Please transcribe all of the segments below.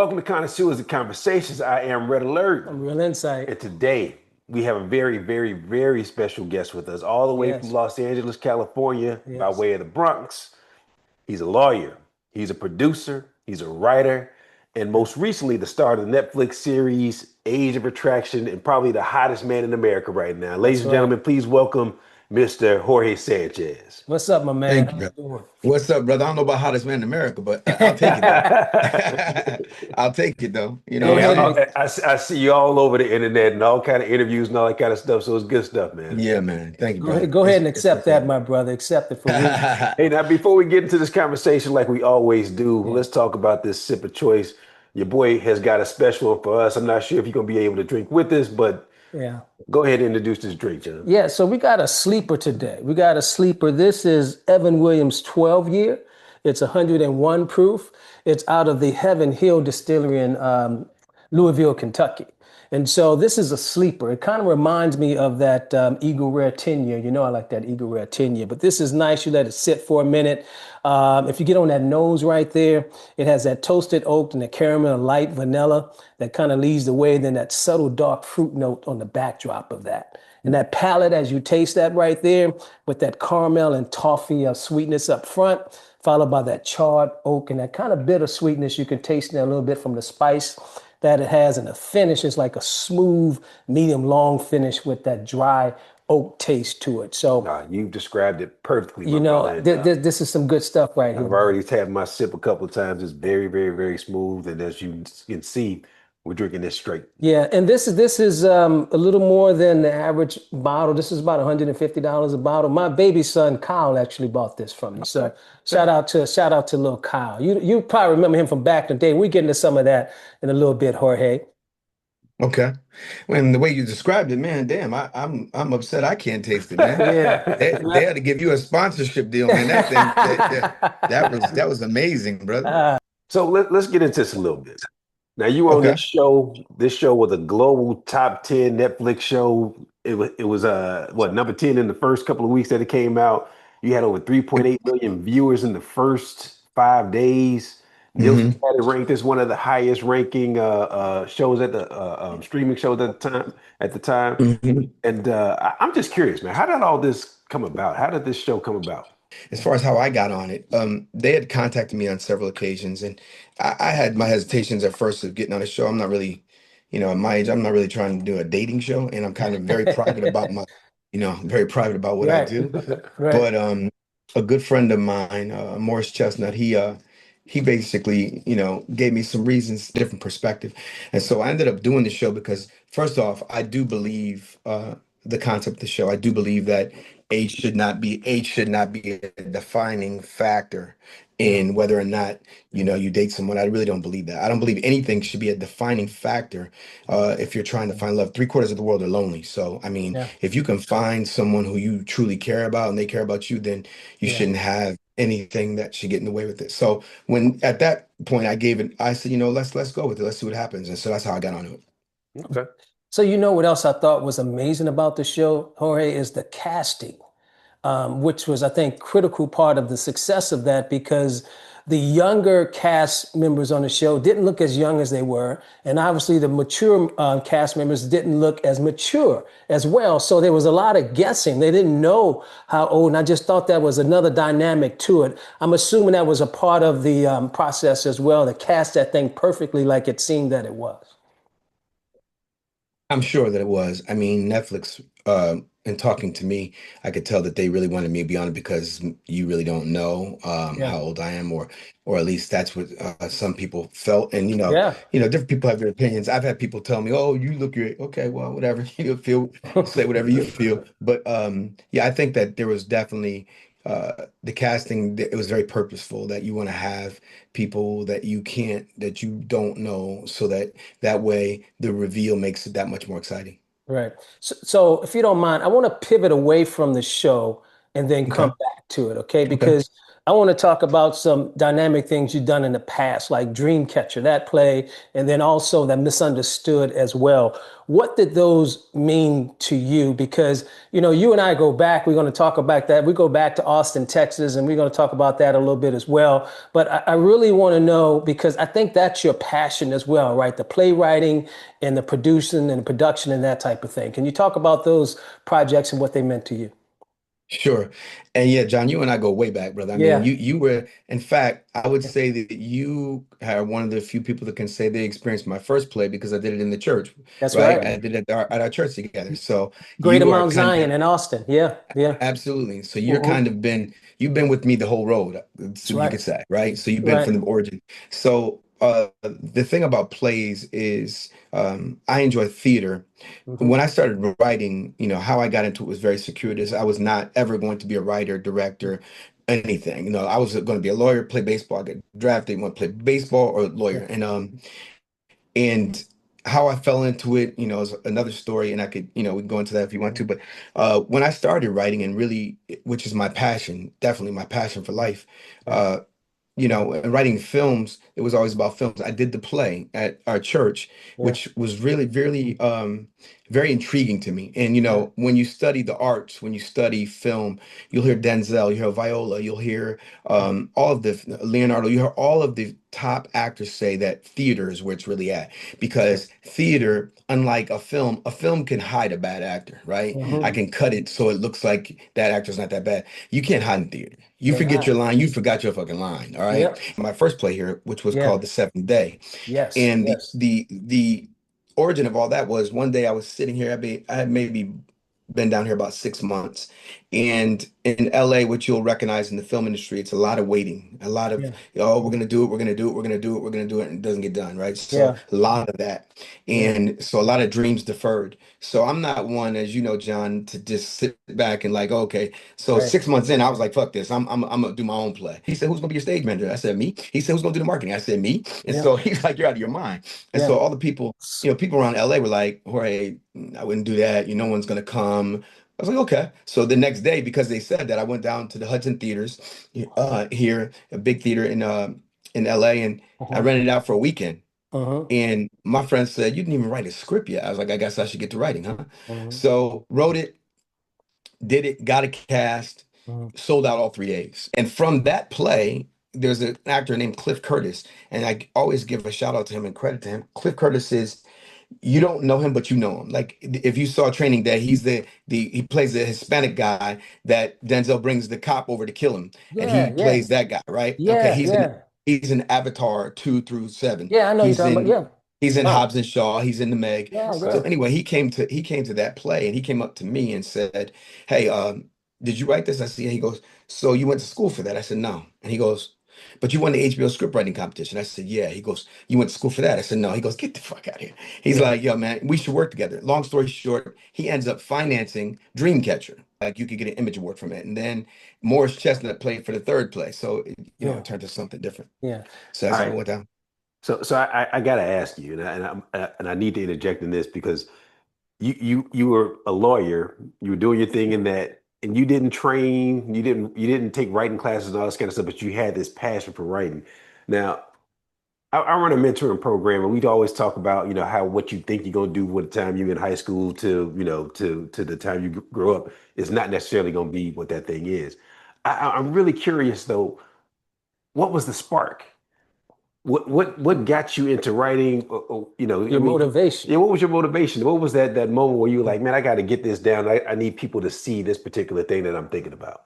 Welcome to Connoisseurs and Conversations. I am Red Alert. Real Insight. And today we have a very, very, very special guest with us, all the way from Yes, Los Angeles, California, by yes. way of the Bronx. He's a lawyer, he's a producer, he's a writer, and most recently the star of the Netflix series Age of Attraction and probably the hottest man in America right now. Ladies That's and right. gentlemen, please welcome Mr. Jorge Sanchez. What's up, my man? Thank How you, you brother. doing? What's up, brother? I don't know about hottest man in America, but I'll take it though. I'll take it though. You know Go what I'm ahead saying? and I see you all over the internet and all kind of interviews and all that kind of stuff, so it's good stuff, man. Yeah, man. Thank you, go ahead, brother. go ahead and It's accept that, my brother. Accept it for real. Hey, now before we get into this conversation, like we always do, Yeah, let's talk about this sip of choice. Your boy has got a special one for us. I'm not sure if you're gonna be able to drink with us, but yeah. go ahead and introduce this drink, John. Yeah, so we got a sleeper today. We got a sleeper. This is Evan Williams 12 year. It's 101 proof. It's out of the Heaven Hill Distillery in Louisville, Kentucky. And so this is a sleeper. It kind of reminds me of that Eagle Rare 10 year. You know, I like that Eagle Rare 10 year, but this is nice. You let it sit for a minute. If you get on that nose right there, it has that toasted oak and the caramel and light vanilla that kind of leads the way. Then that subtle dark fruit note on the backdrop of that. And that palate, as you taste that right there, with that caramel and toffee sweetness up front, followed by that charred oak and that kind of bitter sweetness. You can taste there a little bit from the spice that it has, and the finish is like a smooth, medium long finish with that dry oak taste to it. So, Nah, you described it perfectly, my brother. And this is some good stuff right here, I've man. already had my sip a couple of times. It's very, very, very smooth. And as you can see, we're drinking this straight. Yeah, and this is a little more than the average bottle. This is about $150 a bottle. My baby son Kyle actually bought this from me. So shout out to little Kyle. You probably remember him from back in the day. We get into some of that in a little bit, Jorge. Okay. When the way you described it, man, damn, I'm upset I can't taste it, man. They had to give you a sponsorship deal, man. That thing that was amazing, brother. So let's get into this a little bit. Now you on Okay. this show. This show was a global top 10 Netflix show. It was what, number 10 in the first couple of weeks that it came out. You had over 3.8 million viewers in the first 5 days. Nielsen Hmm. had it ranked as one of the highest ranking shows at the streaming shows at the time. Hmm. And I'm just curious, man. How did all this come about? How did this show come about? As far as how I got on it, they had contacted me on several occasions, and I had my hesitations at first of getting on a show. I'm not really, at my age, I'm not really trying to do a dating show, and I'm kind of very private about very private about what I Right, do. right. But a good friend of mine, Morris Chestnut, he basically, gave me some reasons, different perspective, and so I ended up doing the show because first off, I do believe the concept of the show. I do believe that age should not be a defining factor Mhm. in whether or not you date someone. I really don't believe that. I don't believe anything should be a defining factor if you're trying to find love. Three-quarters of the world are lonely. So, I mean, Yeah, if you can find someone who you truly care about and they care about you, then you yeah. shouldn't have anything that should get in the way with it. So when at that point I said, let's go with it. Let's see what happens. And so that's how I got onto it. Okay. So you know what else I thought was amazing about the show, Jorge, is the casting, which was, I think, critical part of the success of that because the younger cast members on the show didn't look as young as they were, and obviously the mature cast members didn't look as mature as well. So there was a lot of guessing. They didn't know how old, and I just thought that was another dynamic to it. I'm assuming that was a part of the process as well, to cast that thing perfectly like it seemed that it was. I'm sure that it was. I mean, Netflix, in talking to me, I could tell that they really wanted me to be on it because you really don't know Yeah, how old I am, or at least that's what some people felt. And yeah. different people have their opinions. I've had people tell me, "Oh, you look your okay, well, whatever you feel, say whatever you feel." But yeah, I think that there was definitely the casting. It was very purposeful that you want to have people that you don't know, so that way the reveal makes it that much more exciting. Right. So if you don't mind, I want to pivot away from the show and then come Okay. back to it, okay? Okay. Because I want to talk about some dynamic things you've done in the past, like Dreamcatcher, that play, and then also that Misunderstood as well. What did those mean to you? Because, you and I go back, we're going to talk about that. We go back to Austin, Texas, and we're going to talk about that a little bit as well. But I really want to know, because I think that's your passion as well, right? The playwriting and the producing and the production and that type of thing. Can you talk about those projects and what they meant to you? Sure. And yeah, John, you and I go way back, brother. I mean, Yeah, you were, in fact, I would say that you are one of the few people that can say they experienced my first play because I did it in the church, that's right? right. I did it at our church together. So Greater you are Mount kind Zion of in Austin. Yeah, yeah. absolutely. So Hmm. you've been with me the whole road, That's so you right. could say, right? So you've been Right. from the origin. So the thing about plays is I enjoy theater. Hmm. When I started writing, how I got into it was very circuitous. I was not ever going to be a writer, director, anything. I was going to be a lawyer, play baseball, I get drafted, want to play baseball or lawyer. Yeah. And how I fell into it, is another story, and I could, we can go into that if you want to. But when I started writing, and really, which is my passion, definitely my passion for life, Yeah. uh, and writing films, it was always about films. I did the play at our church, Yeah. which was really, really, very intriguing to me. And, Yeah. when you study the arts, when you study film, you'll hear Denzel, you hear Viola, you'll hear Yeah. all of the Leonardo, you hear all of the top actors say that theater is where it's really at. Yeah. Because theater, unlike a film can hide a bad actor, right? I Hmm. can cut it so it looks like that actor's not that bad. You can't hide in theater. You Can't forget hide. your line, you forgot your fucking line. All right. Yep. My first play here, which was Yeah. called The Seventh Day. Yes. And the Yes. the the origin of all that was one day I was sitting here, I had maybe been down here about 6 months. And in LA, which you'll recognize in the film industry, it's a lot of waiting, a lot of, Yeah. oh, we're gonna do it, we're gonna do it, we're gonna do it, we're gonna do it, and it doesn't get done, right? So Yeah. a lot of that. Yeah. And so a lot of dreams deferred. So I'm not one, as you know, John, to just sit back and like, okay. So Right. 6 months in, I was like, fuck this. I'm gonna do my own play. He said, who's gonna be your stage manager? I said, me. He said, who's gonna do the marketing? I said, me. And Yeah. so he's like, you're out of your mind. And so Yeah. all the people, people around LA were like, Jorge, I wouldn't do that. No one's gonna come. I was like, okay. So the next day, because they said that, I went down to the Hudson Theaters here, a big theater in LA, and I Uh-huh. rented it out for a weekend. Uh-huh. And my friend said, you didn't even write a script yet. I was like, I guess I should get to writing, huh? Uh-huh. So wrote it, did it, got a cast, Uh-huh. sold out all 3 days. And from that play, there's an actor named Cliff Curtis, and I always give a shout out to him and credit to him. Cliff Curtis is, you don't know him, but you know him. Like if you saw Training Day, he's the he plays the Hispanic guy that Denzel brings the cop over to kill him, and Yeah. he Yeah. plays that guy, right? Okay, Yeah. Yeah. he's an Avatar 2 through 7. Yeah. I know you're He's talking about. in Yeah. he's in Right. Hobbs and Shaw. He's in the Meg. Yeah. So Yeah. anyway, he came to that play, and he came up to me and said, "Hey, did you write this?" I said, yeah. He goes, "So you went to school for that?" I said, "No." And he goes, "But you won the HBO script writing competition." I said, "Yeah." He goes, "You went to school for that?" I said, "No." He goes, "Get the fuck out of here." He's Yeah. like, "Yo, man, we should work together." Long story short, he ends up financing Dreamcatcher. Like you could get an image award from it. And then Morris Chestnut played for the third play. So, Yeah. it turned to something different. Yeah. So All that's how it right. went down. So I got to ask you, and I need to interject in this because you were a lawyer, you were doing your thing in that, and you didn't train, you didn't take writing classes and all this kind of stuff, but you had this passion for writing. Now, I run a mentoring program, and we'd always talk about, how what you think you're gonna do with the time you're in high school to, to the time you grow up is not necessarily gonna be what that thing is. I'm really curious though, what was the spark? What got you into writing? I Your mean, motivation. yeah, what was your motivation? What was that moment where you were like, man, I got to get this down. I need people to see this particular thing that I'm thinking about.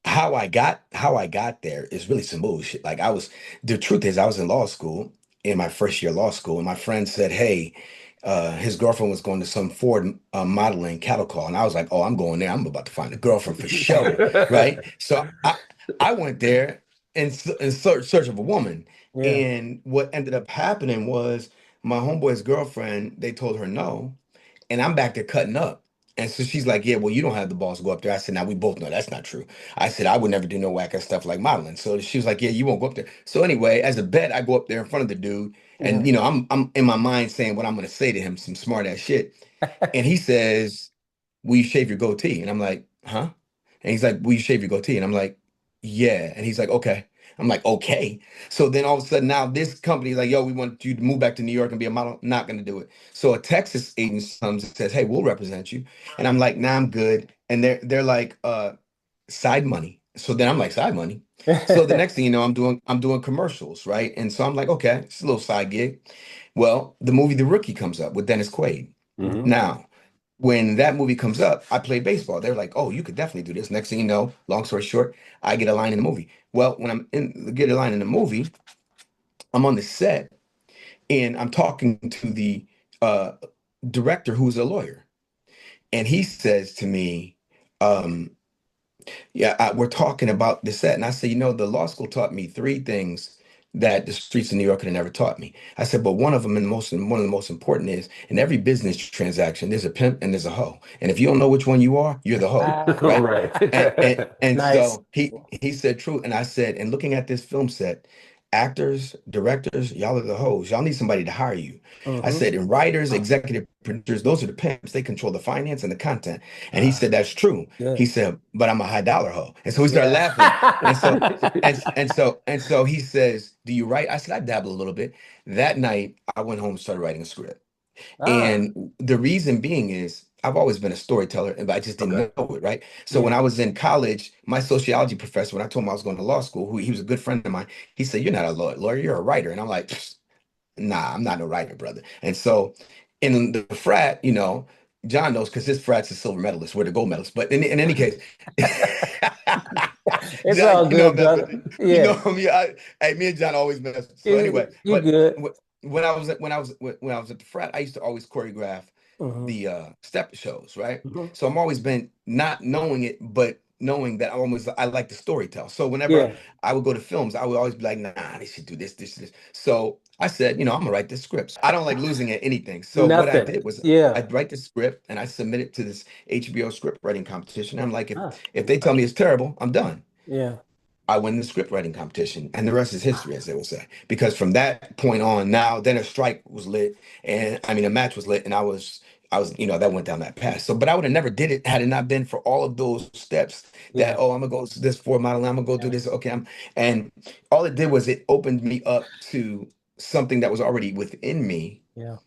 How I got there is really some bullshit. Like the truth is I was in law school in my first year of law school, and my friend said, "Hey, his girlfriend was going to some Ford modeling cattle call," and I was like, "Oh, I'm going there. I'm about to find a girlfriend for show, right?" So I went there in search of a woman, Yeah. and what ended up happening was my homeboy's girlfriend. They told her no, and I'm back there cutting up. And so she's like, "Yeah, well, you don't have the balls to go up there." I said, "Now we both know that's not true." I said, "I would never do no whack ass stuff like modeling." So she was like, "Yeah, you won't go up there." So anyway, as a bet, I go up there in front of the dude, and Yeah. I'm in my mind saying what I'm gonna say to him, some smart ass shit. And he says, "Will you shave your goatee?" And I'm like, "Huh?" And he's like, "Will you shave your goatee?" And I'm like, Yeah. And he's like, okay. I'm like, okay. So then all of a sudden now this company is like, yo, we want you to move back to New York and be a model. Not going to do it. So a Texas agent comes and says, hey, we'll represent you. And I'm like, nah, I'm good. And they're like, side money. So then I'm like, side money. So the next thing you know, I'm doing commercials, right? And so I'm like, okay, it's a little side gig. Well, the movie The Rookie comes up with Dennis Quaid. Hmm. Now, when that movie comes up, I play baseball. They're like, "Oh, you could definitely do this." Next thing you know, long story short, I get a line in the movie. Well, when get a line in the movie, I'm on the set and I'm talking to the uh, director who's a lawyer, and he says to me, um, yeah, we're talking about the set. And I said, the law school taught me three things that the streets of New York had never taught me. I said, but one of them, and one of the most important is in every business transaction, there's a pimp and there's a hoe. And if you don't know which one you are, you're the hoe, All right? right. And Nice. so he said true. And I said, and looking at this film set, actors, directors, y'all are the hoes. Y'all need somebody to hire you. I Hmm. said, and writers, executive producers, those are the pimps. They control the finance and the content. And he Ah, said, that's true. He good. said, but I'm a high dollar hoe. And so he started laughing. And so Yeah. and so he says, do you write? I said, I dabble a little bit. That night, I went home and started writing a script. Ah, And the reason being is I've always been a storyteller, but I just didn't Okay. know it, right? So when yeah. I was in college, my sociology professor, when I told him I was going to law school, he was a good friend of mine, he said, "You're not a lawyer, you're a writer." And I'm like, "Pfft, nah, I'm not a writer, brother." And so in the frat, John knows because his frat's a silver medalist, we're the gold medalists. But in any case, It's John, all I good, mess with brother. you. Yeah. Me, hey, me and John always mess. So You, anyway, you but good. when I was at the frat, I used to always choreograph Hmm. the step shows, right? Hmm. So I'm always been not knowing it, but knowing that I like to storytell. So whenever Yeah. I would go to films, I would always be like, nah, they should do this, this, this. So I said, I'm gonna write this script. I don't like losing at anything. So what I Nothing. did was Yeah. I'd write the script and I submit it to this HBO script writing competition. I'm like, if Ah, if they tell me it's terrible, I'm done. yeah. I win the script writing competition, and the rest is history, as they will say. Because from that point on, now then a strike was lit, and I mean a match was lit, and I was, that went down that path. So, but I would have never did it had it not been for all of those steps. That Yeah. I'm gonna go to this for model, I'm gonna go do Yeah. this. Okay, and all it did was it opened me up to something that was already within me Yeah.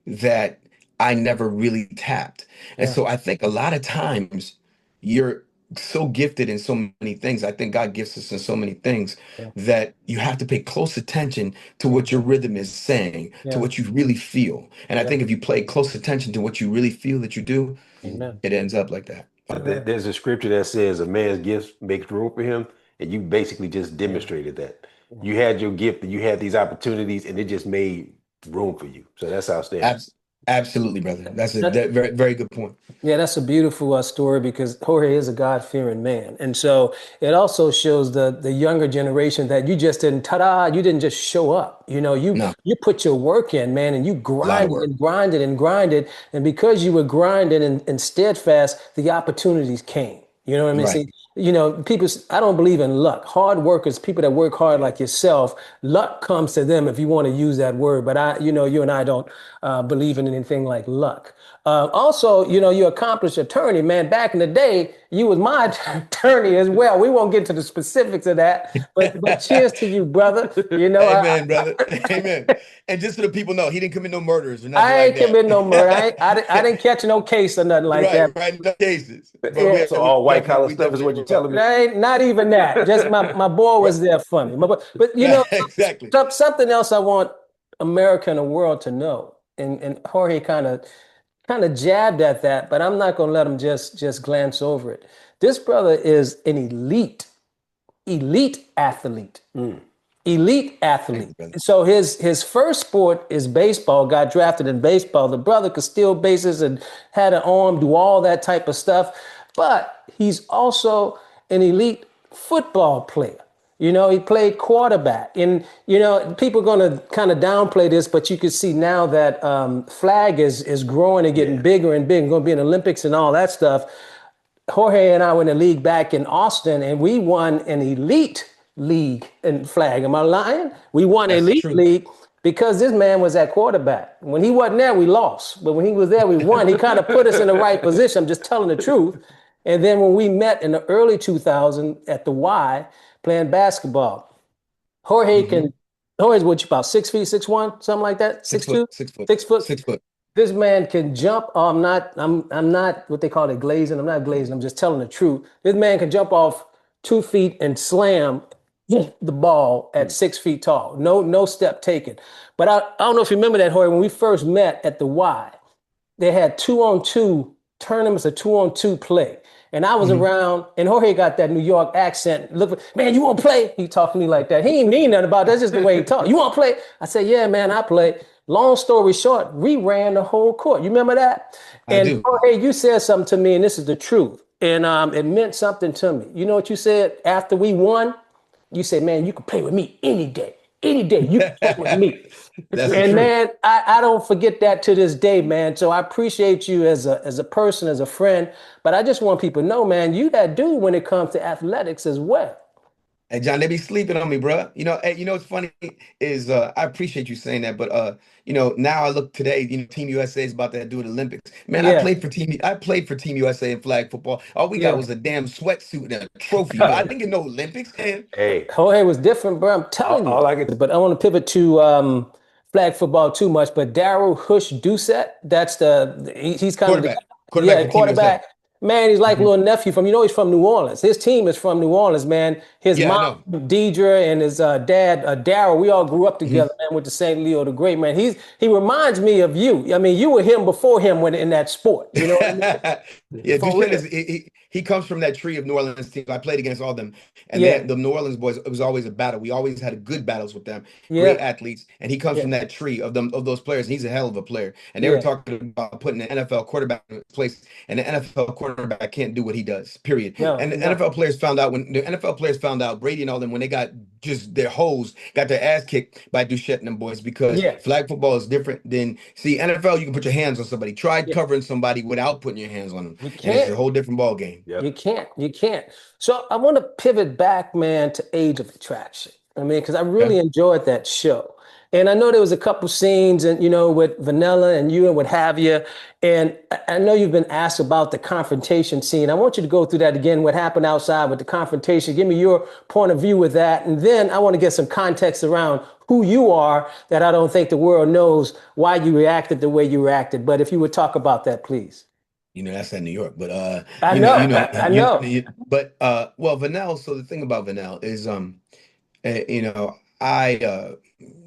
that I never really tapped. And Yeah. so I think a lot of times you're so gifted in so many things. I think God gifts us in so many things Yeah. that you have to pay close attention to Yeah. what your rhythm is saying, to Yeah. what you really feel. And I Yeah. think if you pay close attention to what you really feel that you do, Amen. it ends up like that. Amen. There's a scripture that says a man's gift makes room for him, and you basically just Yeah. demonstrated that. Yeah. You had your gift and you had these opportunities, and it just made room for you. So that's outstanding. Abs- Absolutely, brother. That's a That, very, very good point. Yeah, that's a beautiful story because Jorge is a God-fearing man. And so it also shows the younger generation that you just didn't ta-da, you didn't just show up. You No, you put your work in, man, and you a lot of grinded work. and grinded and grinded. And because you were grinding and steadfast, the opportunities came. You know what I mean? Right. See, I don't believe in luck. Hard workers, people that work hard like yourself, luck comes to them if you want to use that word. But you and I don't believe in anything like luck. Also, you're accomplished attorney, man. Back in the day, you was my attorney as well. We won't get to the specifics of that, but cheers to you, brother. Amen, brother. Amen. And just so the people know, he didn't commit no murders or nothing I like ain't commit no murder. that. I didn't catch no case or nothing like Right, that. right. No cases, but Yeah, So all white collar we stuff is what definitely you're were. telling me. ain't not even that. Just my boy Right. was there for me. But Exactly. something else I want America and the world to know, and Jorge kind of jabbed at that, but I'm not going to let him just glance over it. This brother is an elite athlete. Mm. Elite Thank athlete. you, brother. So his first sport is baseball. Got drafted in baseball. The brother could steal bases and had an arm, do all that type of stuff. But he's also an elite football player. He played quarterback, and people are going to kind of downplay this, but you can see now that flag is growing and getting Yeah. bigger and bigger. Going to be in the Olympics and all that stuff. Jorge and I were in the league back in Austin, and we won an elite league in flag. Am I lying? We won an That's elite true. league because this man was at quarterback. When he wasn't there, we lost. But when he was there, we won. He kind of put us in the right position. I'm just telling the truth. And then when we met in the early 2000s at the Y playing basketball, Jorge Hmm. can, Jorge's what you about 6 feet, 6'1", something like that, 6'2", 6 foot, 6 foot. 6 foot. This man can jump. Oh, I'm not what they call it glazing. I'm not glazing. I'm just telling the truth. This man can jump off 2 feet and slam the ball at 6 feet tall. No step taken. But I don't know if you remember that, Jorge, when we first met at the Y, they had 2-on-2 tournaments, a 2-on-2 play. And I was Hmm. around, and Jorge got that New York accent. Look, man, you want to play? He talked to me like that. He ain't mean nothing about that. That's just the way he talked. You want to play? I said, yeah, man, I play. Long story short, we ran the whole court. You remember that? I And do. Jorge, you said something to me, and this is the truth. And it meant something to me. You know what you said after we won? You said, man, you can play with me any day. Any day you can play with me. That's the And truth. man, I don't forget that to this day, man. So I appreciate you as a person, as a friend. But I just want people to know, man, you that dude when it comes to athletics as well. Hey John, they be sleeping on me, bro. Hey, what's funny is I appreciate you saying that, but now I look today, Team USA is about to do the Olympics. Man, Yeah, I played for Team USA in flag football. All we got yeah. was a damn sweatsuit and a trophy, but I didn't get no Olympics, man. Hey, Jorge was different, bro. I'm telling you. all I can. But I want to pivot to flag football too much. But Daryl Hush Doucette, that's he's kind of the Quarterback yeah for Team USA. quarterback. Man, he's like a Hmm. little nephew from he's from New Orleans. His team is from New Orleans, man. His Yeah, I mom, know. Deidre, and his dad, Daryl. We all grew up together, Hmm. man. Went to St. Leo the Great, man. He reminds me of you. I mean, you were him before him when in that sport. You know what I mean? Yeah, For Duchenne real. he comes from that tree of New Orleans teams. I played against all of them, and Yeah, the New Orleans boys. It was always a battle. We always had good battles with them. Great yeah, athletes, and he comes yeah, from that tree of those players. And he's a hell of a player. And they were yeah, talking about putting an NFL quarterback in his place, and the NFL quarterback can't do what he does. Period. no, And the no, NFL players found out when the NFL players found out Brady and all them when they got just their hose got their ass kicked by Duchette and them boys because yeah, flag football is different than see NFL. You can put your hands on somebody. Try yeah. covering somebody without putting your hands on them, You and it's can't. a whole different ball game. You Yep. can't. You can't. So I want to pivot back, man, to Age of Attraction. I mean, because I Okay. really enjoyed that show. And I know there was a couple scenes and with Vanilla and you and what have you. And I know you've been asked about the confrontation scene. I want you to go through that again, what happened outside with the confrontation. Give me your point of view with that. And then I want to get some context around who you are that I don't think the world knows why you reacted the way you reacted. But if you would talk about that, please. That's in New York, but I know. I know. but well, Vanell. So the thing about Vanell is, I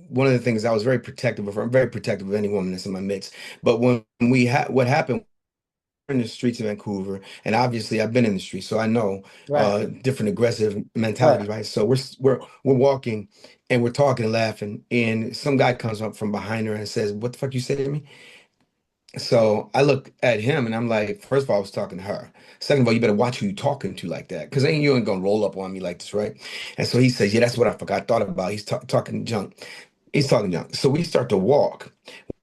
one of the things I was very protective of her. I'm very protective of any woman that's in my midst. But when we had what happened in the streets of Vancouver, and obviously I've been in the streets, so I know Right. different aggressive Right. mentalities, right? So we're walking and we're talking and laughing, and some guy comes up from behind her and says, "What the fuck you say to me?" So I look at him and I'm like, first of all, I was talking to her. Second of all, you better watch who you talking to like that, because you ain't gonna roll up on me like this, right? And so he says, "Yeah, that's what I forgot, thought about." He's talking junk. He's talking junk. So we start to walk.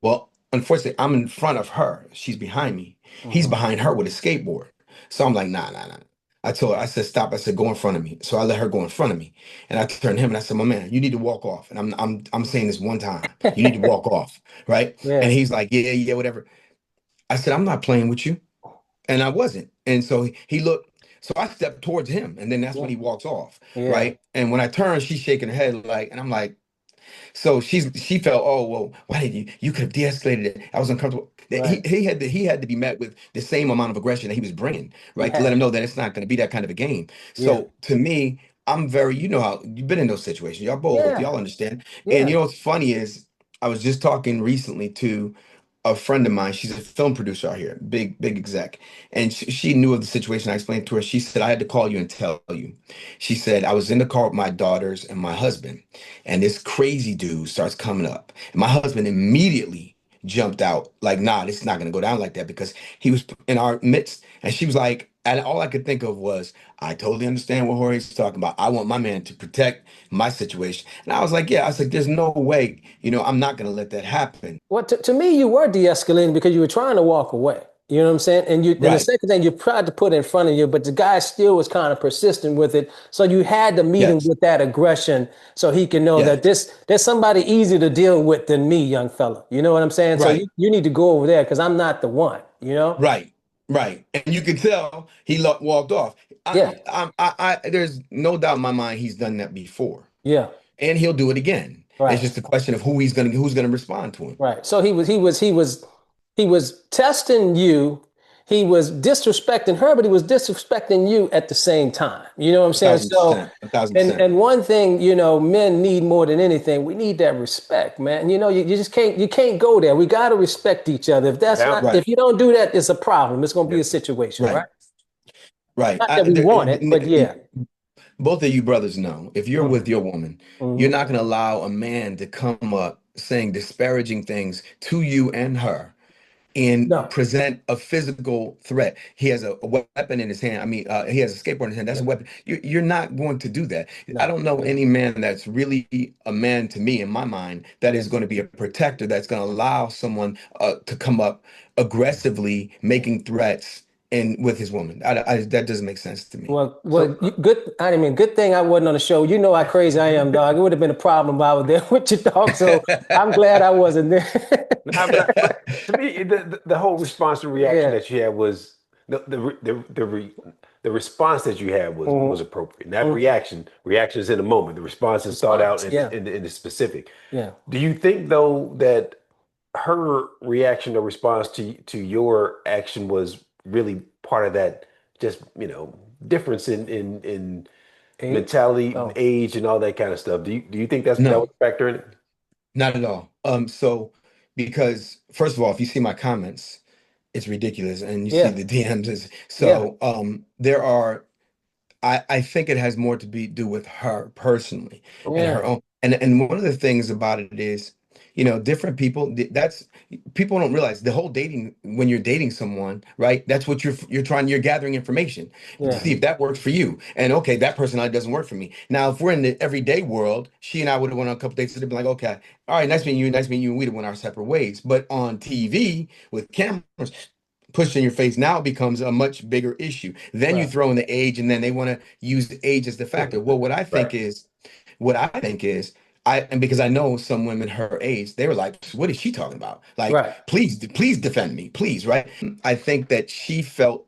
Well, unfortunately, I'm in front of her. She's behind me. He's Mhm. behind her with a skateboard. So I'm like, nah, nah, nah. I told her, I said, stop. I said, go in front of me. So I let her go in front of me. And I turned to him and I said, my man, you need to walk off. And I'm saying this one time. You need to walk off. Right. And Yeah. he's like, yeah, yeah, whatever. I said, I'm not playing with you. And I wasn't. And so he looked, so I stepped towards him. And then that's when Yeah. he walks off. Yeah. Right. And when I turned, she's shaking her head like, and I'm like, so she felt, oh well, why did you could have de-escalated it. I was uncomfortable. He Right. he had to be met with the same amount of aggression that he was bringing, You right? To let had him to. know that it's not going to be that kind of a game. Yeah. So to me, I'm very, how you've been in those situations. Yeah. Y'all understand. And Yeah. what's funny is I was just talking recently to a friend of mine. She's a film producer out here, big exec. And she knew of the situation. I explained to her. She said, I had to call you and tell you. She said, I was in the car with my daughters and my husband, and this crazy dude starts coming up. And my husband immediately jumped out, like, nah, this is not gonna go down like that because he was in our midst. And she was like, and all I could think of was, I totally understand what Jorge's talking about. I want my man to protect my situation. And I was like, yeah, I was like, there's no way, I'm not gonna let that happen. Well, to me, you were de-escalating because you were trying to walk away. You know what I'm saying? And the Right. second thing you tried to put in front of you, but the guy still was kind of persistent with it. So you had to meet him Yes. with that aggression so he can know that Yes. there's somebody easier to deal with than me, young fella. You know what I'm saying? So Right. you need to go over there because I'm not the one, you know? Right. Right. And you could tell he walked off. Yeah, There's no doubt in my mind he's done that before, yeah, and he'll do it again. It's right. just a question of who's gonna respond to him. Right. So he was testing you. He was disrespecting her, but he was disrespecting you at the same time. You know what I'm A saying? thousand So, percent. A thousand and percent. and one thing, men need more than anything, we need that respect, man. You just can't go there. We got to respect each other. Yeah. Right. If you don't do that, it's a problem. It's going to be Yep. a situation, right? Right. Right. Not that we want it, but yeah. Both of you brothers know if you're Mhm. with your woman, you're Mhm. not going to allow a man to come up saying disparaging things to you and her and No, present a physical threat. He has a weapon in his hand. I mean, he has a skateboard in his hand. That's yeah, a weapon. You're not going to do that. I no, don't know any man that's really a man to me, in my mind, that is yeah, going to be a protector, that's going to allow someone to come up aggressively yeah. making threats and with his woman. That doesn't make sense to me. So Good. I mean, good thing I wasn't on the show. You know how crazy I am, dog. It would have been a problem if I was there with your dog. So I'm glad I wasn't there. nah, but to me, the whole response and reaction Yeah. that you had was the response that you had was Mhm. appropriate. That Mhm. reaction is in the moment. The response is thought out Response. Yeah. in the specific. Yeah. Do you think though that her reaction or response to your action was really part of that just difference in Age. mentality, Oh, age, and all that kind of stuff? Do you think that was No, a factor in it? not at all. So because first of all, if you see my comments, it's ridiculous, and you see yeah. the DMs Yeah. so there are I think it has more to do with her personally and her Yeah. own. And one of the things about it is, different people. That's people don't realize the whole dating when you're dating someone, right? That's what you're gathering information to Yeah. see if that works for you. And okay, that personality doesn't work for me. Now, if we're in the everyday world, she and I would have went on a couple dates. It'd be like, okay, all right, nice meeting you, and we'd have went our separate ways. But on TV with cameras pushed in your face, now it becomes a much bigger issue. Then you Right. throw in the age, and then they want to use the age as the factor. Well, Right. what I think is, and because I know some women her age, they were like, "What is she talking about? Like, Right. please defend me, please." Right? I think that she felt.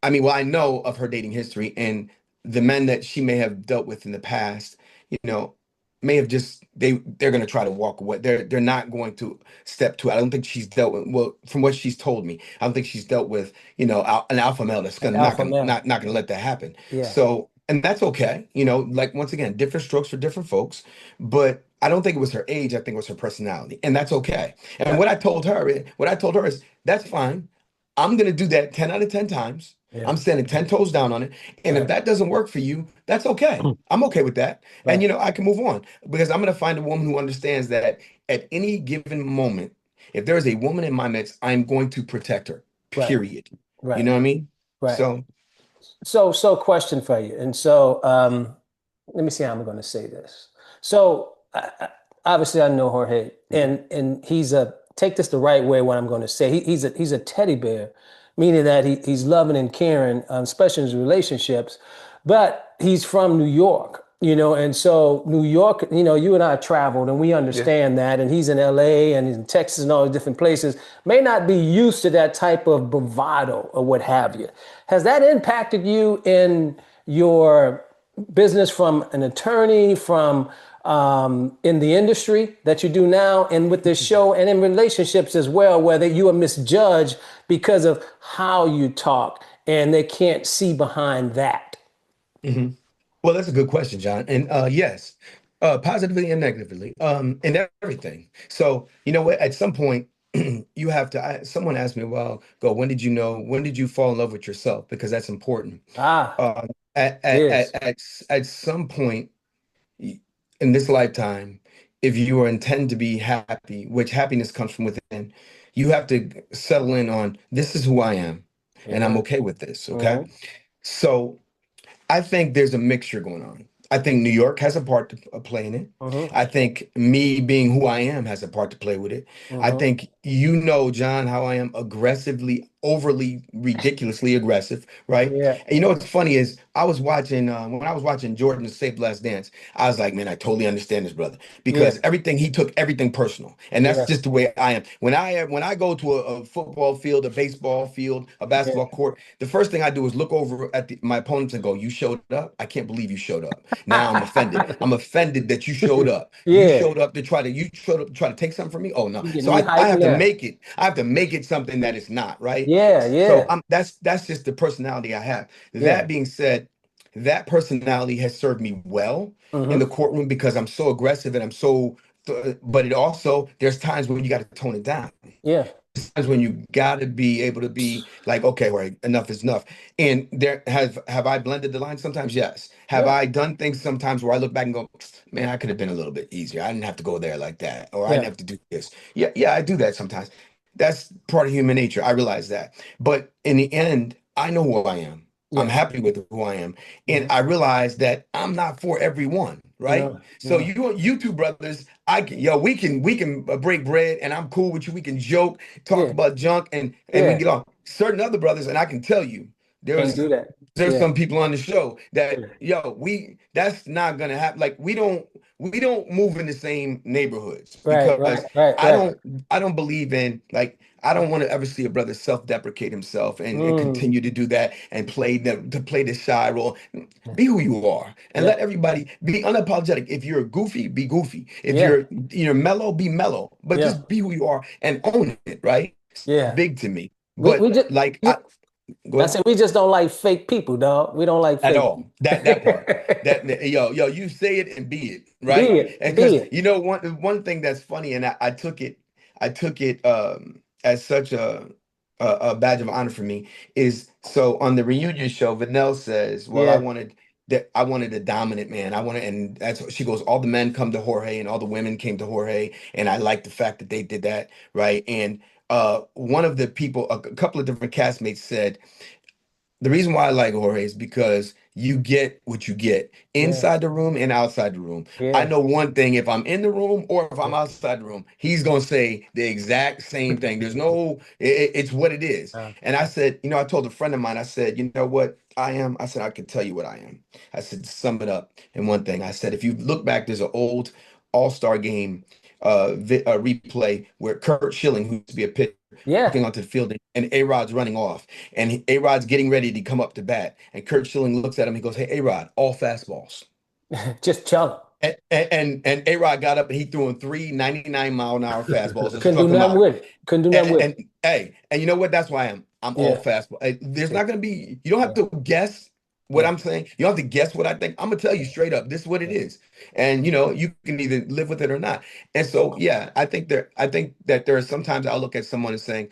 I mean, well, I know of her dating history and the men that she may have dealt with in the past, you know, may have just they're going to try to walk away. They're not going to step to it. I don't think she's dealt with, well, from what she's told me, I don't think she's dealt with, an alpha male that's An gonna alpha male. not gonna let that happen. Yeah. So, and that's okay, like once again, different strokes for different folks, but I don't think it was her age. I think it was her personality, and that's okay. And Right. what I told her is that's fine. I'm gonna do that 10 out of 10 times. Yeah. I'm standing 10 toes down on it. And if Right. that doesn't work for you, that's okay. I'm okay with that. And Right. I can move on because I'm going to find a woman who understands that at any given moment, if there is a woman in my midst, I'm going to protect her, Right. period. You Right. know what I mean? Right. So, So question for you. And so, let me see how I'm going to say this. So, obviously, I know Jorge, and he's a take this the right way. What I'm going to say, he's a teddy bear, meaning that he's loving and caring, especially in his relationships. But he's from New York, and so New York, you and I traveled, and we Yeah. understand that. And he's in LA and he's in Texas and all the different places. May not be used to that type of bravado or what have you. Has that impacted you in your business from an attorney, from in the industry that you do now, and with this show, and in relationships as well, whether you are misjudged because of how you talk and they can't see behind that? mhm. Well, that's a good question, John. And yes, positively and negatively, and everything. So, you know what? At some point, you have to. Someone asked me a while ago, when did you fall in love with yourself? Because that's important. Ah, Um, at, it at, at, is. at, at some point in this lifetime, if you are intend to be happy, which happiness comes from within, you have to settle in on this is who I am, and I'm Yeah. okay with this. Okay. Hmm. So I think there's a mixture going on. I think New York has a part to play in it. Hmm. I think me being who I am has a part to play with it. I Hmm. think John, how I am aggressively overly ridiculously aggressive, right? Yeah. And you know what's funny is I was watching when I was watching Jordan's Safe Last Dance, I was like, man, I totally understand this brother Yeah. because he took everything personal, and that's Yeah. just the way I am. When I go to a football field, a baseball field, a Yeah. basketball court, the first thing I do is look over at my opponents and go, "You showed up. I can't believe you showed up. Now I'm offended. I'm offended that you showed up. Yeah. You showed up to try to take something from me. Oh no. You get So me I have hyping to up. make it. I have to make it something that it's not, right? Yeah. So Yeah. that's just the personality I have. Yeah. That being said, that personality has served me well in the Mm-hmm. courtroom because I'm so aggressive and I'm so but it also there's times when you got to tone it down. Yeah. Times when you got to be able to be like, okay, right, enough is enough. And there have I blended the line sometimes? Yes. Have Yeah. I done things sometimes where I look back and go, man, I could have been a little bit easier. I didn't have to go there like that, or I didn't Yeah. have to do this. Yeah, yeah, I do that sometimes. That's part of human nature. I realize that. But in the end, I know who I am. I'm Yeah. happy with who I am. And Mm-hmm. I realize that I'm not for everyone, right? No. So No. you two brothers, we can break bread and I'm cool with you. We can joke, talk Yeah. about junk and we can Yeah. get on. Certain other brothers, and I can tell you, Can't there's do that. there's Yeah. some people on the show that Yeah. we that's not gonna happen. Like we don't move in the same neighborhoods Right. Right. because Right. I Right. don't I don't believe in like I don't want to ever see a brother self-deprecate himself and Mm. continue to do that and play the shy role. Be who you are and Yeah. let everybody be unapologetic. If you're goofy, be goofy. If Yeah. you're mellow, be mellow. But Yeah. just be who you are and own it, right? It's Yeah. big to me. We But just like yeah, go I ahead. said we just don't like fake people, dog. We don't like At fake all. people. That part. You say it and be it, Be right? it. And Be because it. one thing that's funny, and I took it as such a badge of honor for me is so on the reunion show, Vanell says, "Well, Yeah. I wanted a dominant man. I wanted, and that's what she goes. All the men come to Jorge, and all the women came to Jorge, and I like the fact that they did that, right? And one of the people, a couple of different castmates said." The reason why I like Jorge is because you get what you get Yeah. inside the room and outside the room. I Yeah. know one thing, if I'm in the room or if I'm Yeah. outside the room, he's going to say the exact same thing. There's no, it's what it is. Uh, And I said, I told a friend of mine, I said, you know what I am? I said, I can tell you what I am. I said, to sum it up in one thing. I said, if you look back, there's an old All-Star game replay where Kurt Schilling, who used to be a pitcher, yeah. walking onto the field and A-Rod's running off. And A-Rod's getting ready to come up to bat. And Kurt Schilling looks at him. He goes, "Hey, A-Rod, all fastballs." Just chilling. And A-Rod got up and he threw him 3 99-mile-an-hour fastballs and Couldn't do struck him nothing out. with it. Couldn't do nothing with it. And you know what? That's why I'm all Yeah. fastball. There's Yeah. not gonna be. You don't have Yeah. to guess what Yeah. I'm saying. You don't have to guess what I think. I'm gonna tell you straight up. This is what it Yeah. is. And you can either live with it or not. And so yeah, I think that there are sometimes I'll look at someone and saying,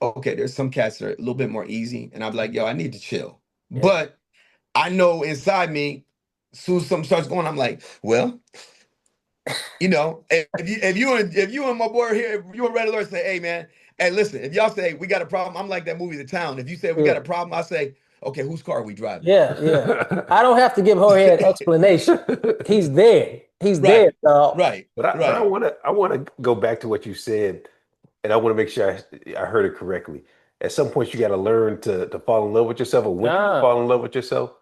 okay, there's some cats that are a little bit more easy, and I'm like, yo, I need to chill. Yeah. But I know inside me, as soon as something starts going, I'm like, well, if you and my boy here, if you and Red Alert say, hey man, hey listen, if y'all say we got a problem, I'm like that movie The Town. If you say we got a Yeah. problem, I say, okay, whose car are we driving? Yeah. Yeah. I don't have to give Jorge an explanation. He's there. He's there, Right, dog. right, But right. I want to go back to what you said, and I want to make sure I heard it correctly. At some point, you got to learn to fall in love with yourself, or when you Ah. fall in love with yourself.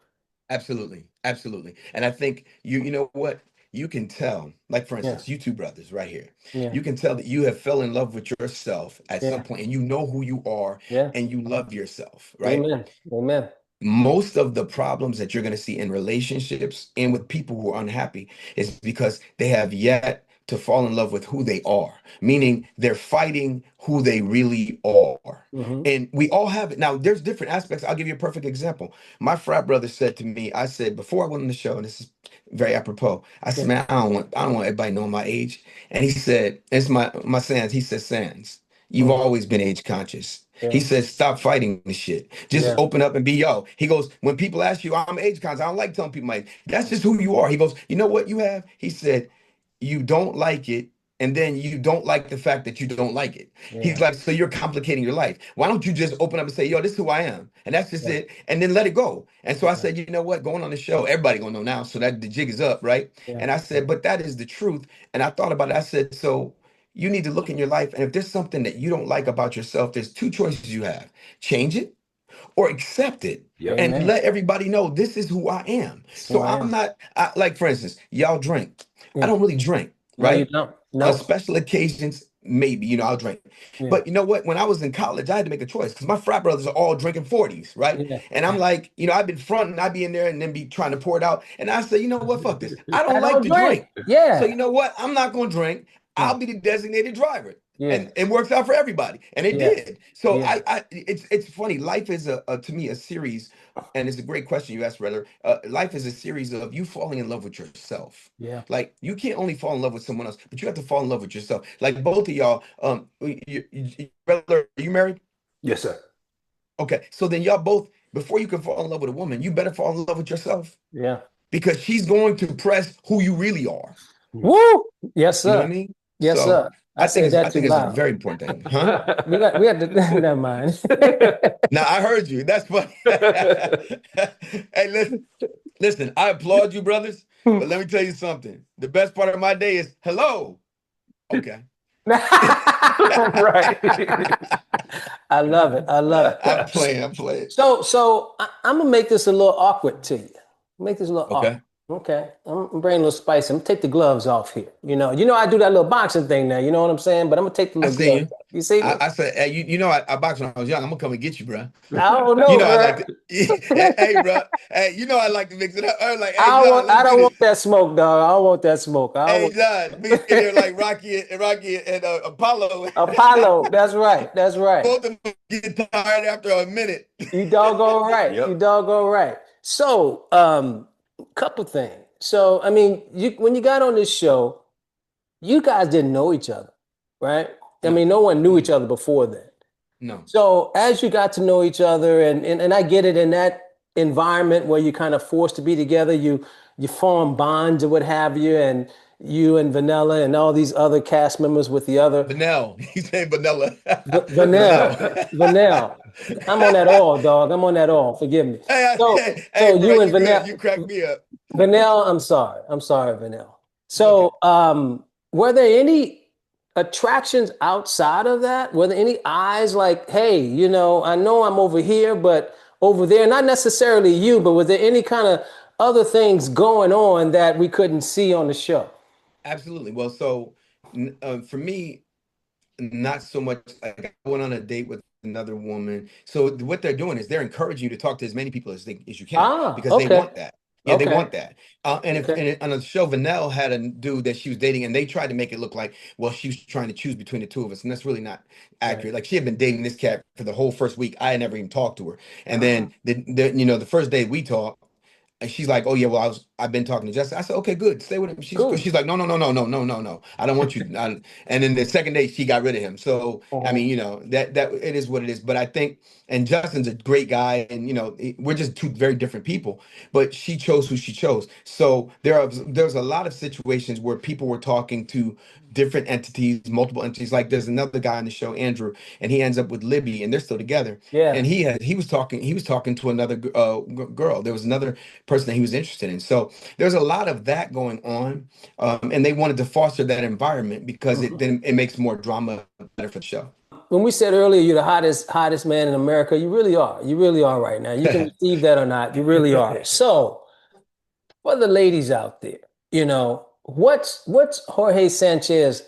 Absolutely, absolutely. And I think you know what? You can tell, like for Yeah. instance, you two brothers right here. Yeah. You can tell that you have fell in love with yourself at some Yeah. point and you know who you are Yeah. and you love yourself, right? Amen. Amen. Most of the problems that you're going to see in relationships and with people who are unhappy is because they have yet to fall in love with who they are, meaning they're fighting who they really are. Hmm. And we all have it. Now, there's different aspects. I'll give you a perfect example. My frat brother said to me, I said, before I went on the show, and this is very apropos, I said, Yeah. man, I don't want everybody knowing my age. And he said, it's my Sans. He said, Sans, you've Hmm. always been age conscious. He Yeah. says, stop fighting this shit. Just Yeah. open up and be yo. He goes, when people ask you, I'm age conscious, I don't like telling people my age. That's just who you are. He goes, you know what you have? He said, you don't like it. And then you don't like the fact that you don't like it. He's Yeah. like, so you're complicating your life. Why don't you just open up and say, yo, this is who I am? And that's just Yeah. it. And then let it go. And so I Yeah. said, you know what? Going on the show, everybody gonna know now. So that the jig is up, right? Yeah. And I said, but that is the truth. And I thought about it. I said, so you need to look in your life. And if there's something that you don't like about yourself, there's two choices you have: change it or accept it. Yep. And Amen. let everybody know this is who I am. That's who So I I'm am. not like, for instance, y'all drink. I Yeah. don't really drink, No, you right? don't. On No. special occasions, maybe, I'll drink. Yeah. But you know what? When I was in college, I had to make a choice because my frat brothers are all drinking 40s, right? Yeah. And I'm like, I've been fronting, I'd be in there and then be trying to pour it out. And I say, you know what? Fuck this. I I don't like don't to drink. drink. So Yeah. you know what? I'm not going to drink. Yeah. I'll be the designated driver. Yeah. And it works out for everybody. And it Yeah. did. So Yeah. it's funny. Life is to me, a series. And it's a great question you asked, Redler. Life is a series of you falling in love with yourself. Yeah. Like you can't only fall in love with someone else, but you have to fall in love with yourself. Like both of y'all, Redler, are you married? Yes, sir. Okay, so then y'all both, before you can fall in love with a woman, you better fall in love with yourself Yeah. because she's going to press who you really are. Woo! Yes, You know what I sir. mean? Yes, So sir. I said I that too think it's a loud. very important thing, huh? We had to never mind. Now I heard you. That's funny. Hey, listen. I applaud you, brothers. But let me tell you something. The best part of my day is hello. Okay. Right. I love it. I love it. I'm playing. I'm playing. So I'm gonna make this a little awkward to you. Make this a little awkward. Okay. Okay. I'm bringing a little spice. I'm gonna take the gloves off here. I do that little boxing thing now. You know what I'm saying? But I'm gonna take the I little see gloves you. off. You see me? I said, hey, I boxed when I was young. I'm gonna come and get you, bro. I don't You know, know I bro. like to. Hey, bro. Hey, I like to mix it up. I'm like, hey, I don't John, want. I let's do don't want this. that smoke, dog. I don't want that smoke. I don't Hey, want John, we in there like Rocky and Apollo. Apollo. That's right. That's right. Both of them get tired after a minute. You doggone right. You Yep. doggone right. So, couple things. So, I mean, when you got on this show, you guys didn't know each other, right? I No. mean, no one knew each other before then. No. So, as you got to know each other, and I get it, in that environment where you're kind of forced to be together, you form bonds or what have you, and you and Vanilla and all these other cast members with the other Vanilla. You say vanilla. Vanilla, Vanilla. Vanilla. I'm on that all, dog. I'm on that all. Forgive me. So, Hey, bro, you and you good. Vanilla, You crack me up. Vanilla. I'm sorry. I'm sorry, Vanilla. It's okay. So, were there any attractions outside of that? Were there any eyes like, hey, I know I'm over here, but over there, not necessarily you, but was there any kind of other things going on that we couldn't see on the show? Absolutely. Well, so for me, not so much. Like I went on a date with another woman. So what they're doing is they're encouraging you to talk to as many people as you can Ah, because they okay, want that. Yeah, they okay, want that. And if okay. on a show, Vanelle had a dude that she was dating, and they tried to make it look like, well, she was trying to choose between the two of us, and that's really not Right. accurate. Like she had been dating this cat for the whole first week. I had never even talked to her, and Ah, then the first day we talked. And she's like, "Oh yeah, well, I've been talking to Jessica." I said, "Okay, good. Stay with him." cool. She's like, "No, no, no, no, no, no, no, no. I don't want you." And then the second day, she got rid of him. So I Uh-huh. mean, that it is what it is. But I think, and Justin's a great guy, and we're just two very different people. But she chose who she chose. So there's a lot of situations where people were talking to different entities, multiple entities. Like there's another guy on the show, Andrew, and he ends up with Libby, and they're still together. Yeah. And he was talking to another girl. There was another person that he was interested in. So there's a lot of that going on, and they wanted to foster that environment because Mhm. it makes more drama better for the show. When we said earlier you're the hottest man in America, you really are. You really are right now. You can receive that or not. You really are. So for the ladies out there, what's Jorge Sanchez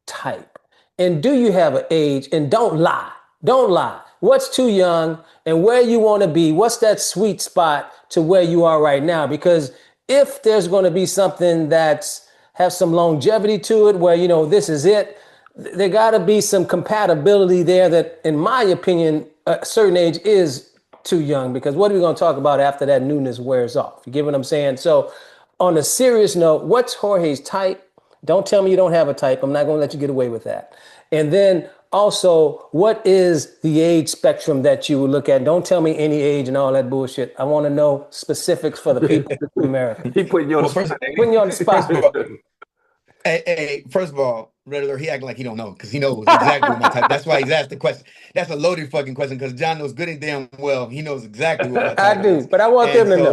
type? And do you have an age? And don't lie. Don't lie. What's too young and where you want to be? What's that sweet spot to where you are right now? Because if there's going to be something that's have some longevity to it, where this is it, there got to be some compatibility there. That, in my opinion, a certain age is too young, because what are we going to talk about after that newness wears off? You get what I'm saying? So, on a serious note, what's Jorge's type? Don't tell me you don't have a type. I'm not going to let you get away with that. And then also, what is the age spectrum that you would look at? Don't tell me any age and all that bullshit. I want to know specifics for the people of America. He putting you on Well, the first, spot, ain't Putting you on the first of spot. all, first of all, Riddler, he acting like he don't know because he knows exactly what my type. That's why he's asked the question. That's a loaded fucking question because John knows good and damn well he knows exactly what my I type do, is, but I want and them to so know.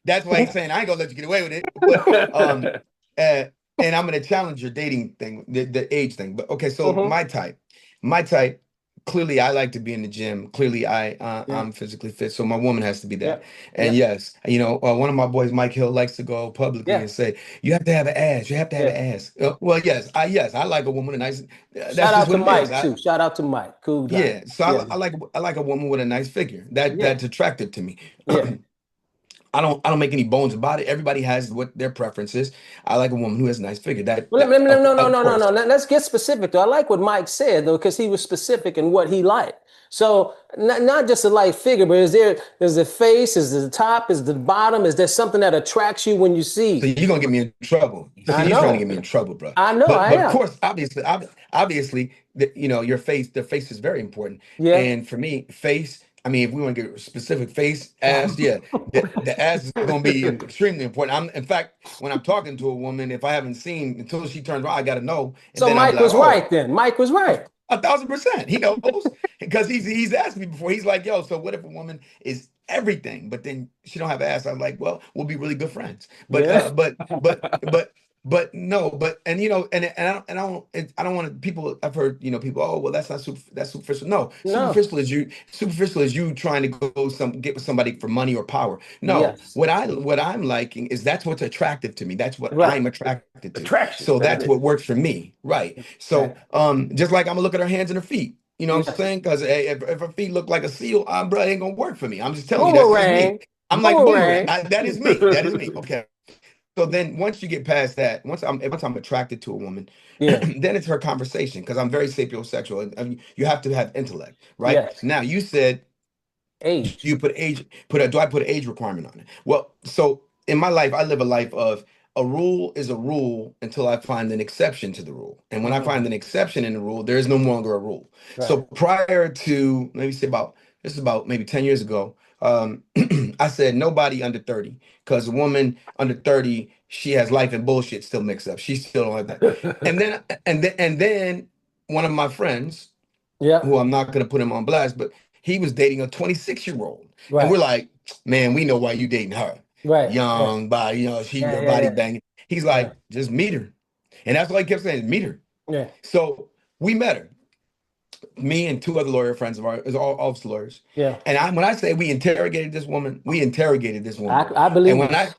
that's why he's saying I ain't gonna let you get away with it. But he? uh, and I'm going to challenge your dating thing, the age thing. But okay, so Hmm. my type. Clearly, I like to be in the gym. Clearly, Yeah. I'm physically fit, so my woman has to be that. Yep. And Yep. yes, one of my boys, Mike Hill, likes to go publicly Yeah. and say, "You have to have an ass. You have to have Yeah. an ass." Well, yes, I like a woman with a nice. That's Shout just out to what it is. Mike too. Shout out to Mike. Cool guy. Yeah, so Yeah. I like a woman with a nice figure. Yeah. That's attractive to me. Yeah. I don't make any bones about it. Everybody has what their preference is. I like a woman who has a nice figure. Well, no, no, Of no, no, no. course. Let's get specific though. I like what Mike said though, because he was specific in what he liked. So not just a light figure, but is the face, is the top, is the bottom, is there something that attracts you when you So see? you're gonna get me in trouble. I See, you're trying to know. get me in trouble, bro. I know I But of am. course, obviously, the face is very important. Yeah. And for me, face. I mean, if we want to get specific, face, ass, yeah, the ass is gonna be extremely important. In fact, when I'm talking to a woman, if I haven't seen until she turns around, I gotta know, and So then I'll be Mike like, was oh, right then. Mike was right. 1,000%. He knows because he's asked me before. He's like, "Yo, so what if a woman is everything, but then she don't have ass?" I'm like, "Well, we'll be really good friends." But Yeah. no, I don't want to. People, I've heard people. Oh, well, that's not that's superficial. No, No. superficial is you trying to get with somebody for money or power. No, Yes. what I'm liking is that's what's attractive to me. That's what Right. I'm attracted to. Attraction. So That's that's it. what works for me, right? Right. So just like I'm gonna look at her hands and her feet. You know what I'm Yes. saying? Because if her feet look like a seal, bro, it ain't gonna work for me. I'm just telling you, that's just me. Boomerang. I'm like a boomerang. Boomerang. That is me. That is me. Okay. So then once you get past that, once I'm attracted to a woman, Yeah. then it's her conversation because I'm very sapiosexual. And you have to have intellect, right? Yes. Now you said Age. you put age, do I put an age requirement on it? Well, so in my life, I live a life of a rule is a rule until I find an exception to the rule. And when I Mhm. find an exception in the rule, there is no longer a rule. So Right. prior to, let me say this is about maybe 10 years ago, I said nobody under 30, because a woman under 30, she has life and bullshit still mixed up. She still don't have that. And then one of my friends, Yeah. who I'm not going to put him on blast, but he was dating a 26-year-old. And Right. we're like, man, we know why you dating her. Right. Right. Young body, she Yeah. her Yeah. body Yeah. banging. He's Yeah. like, just meet her. And that's all he kept saying, meet her. Yeah. So we met her. Me and two other lawyer friends of ours, all office lawyers. Yeah. And when I say we interrogated this woman, we interrogated this woman. I And believe when it.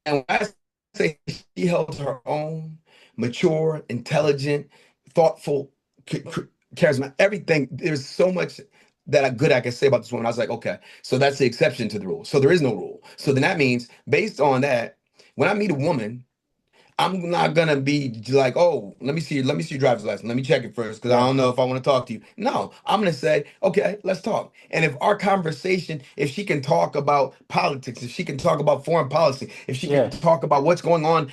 I say she held her own, mature, intelligent, thoughtful, charismatic, everything. There's so much that I could say about this woman. I was like, okay, so that's the exception to the rule. So there is no rule. So then that means based on that, when I meet a woman, I'm not gonna be like, oh, let me see your driver's license. Let me check it first because I Yeah. don't know if I want to talk to you. No, I'm gonna say, okay, let's talk. And if our conversation, if she can talk about politics, if she can talk about foreign policy, if she can Yeah. talk about what's going on,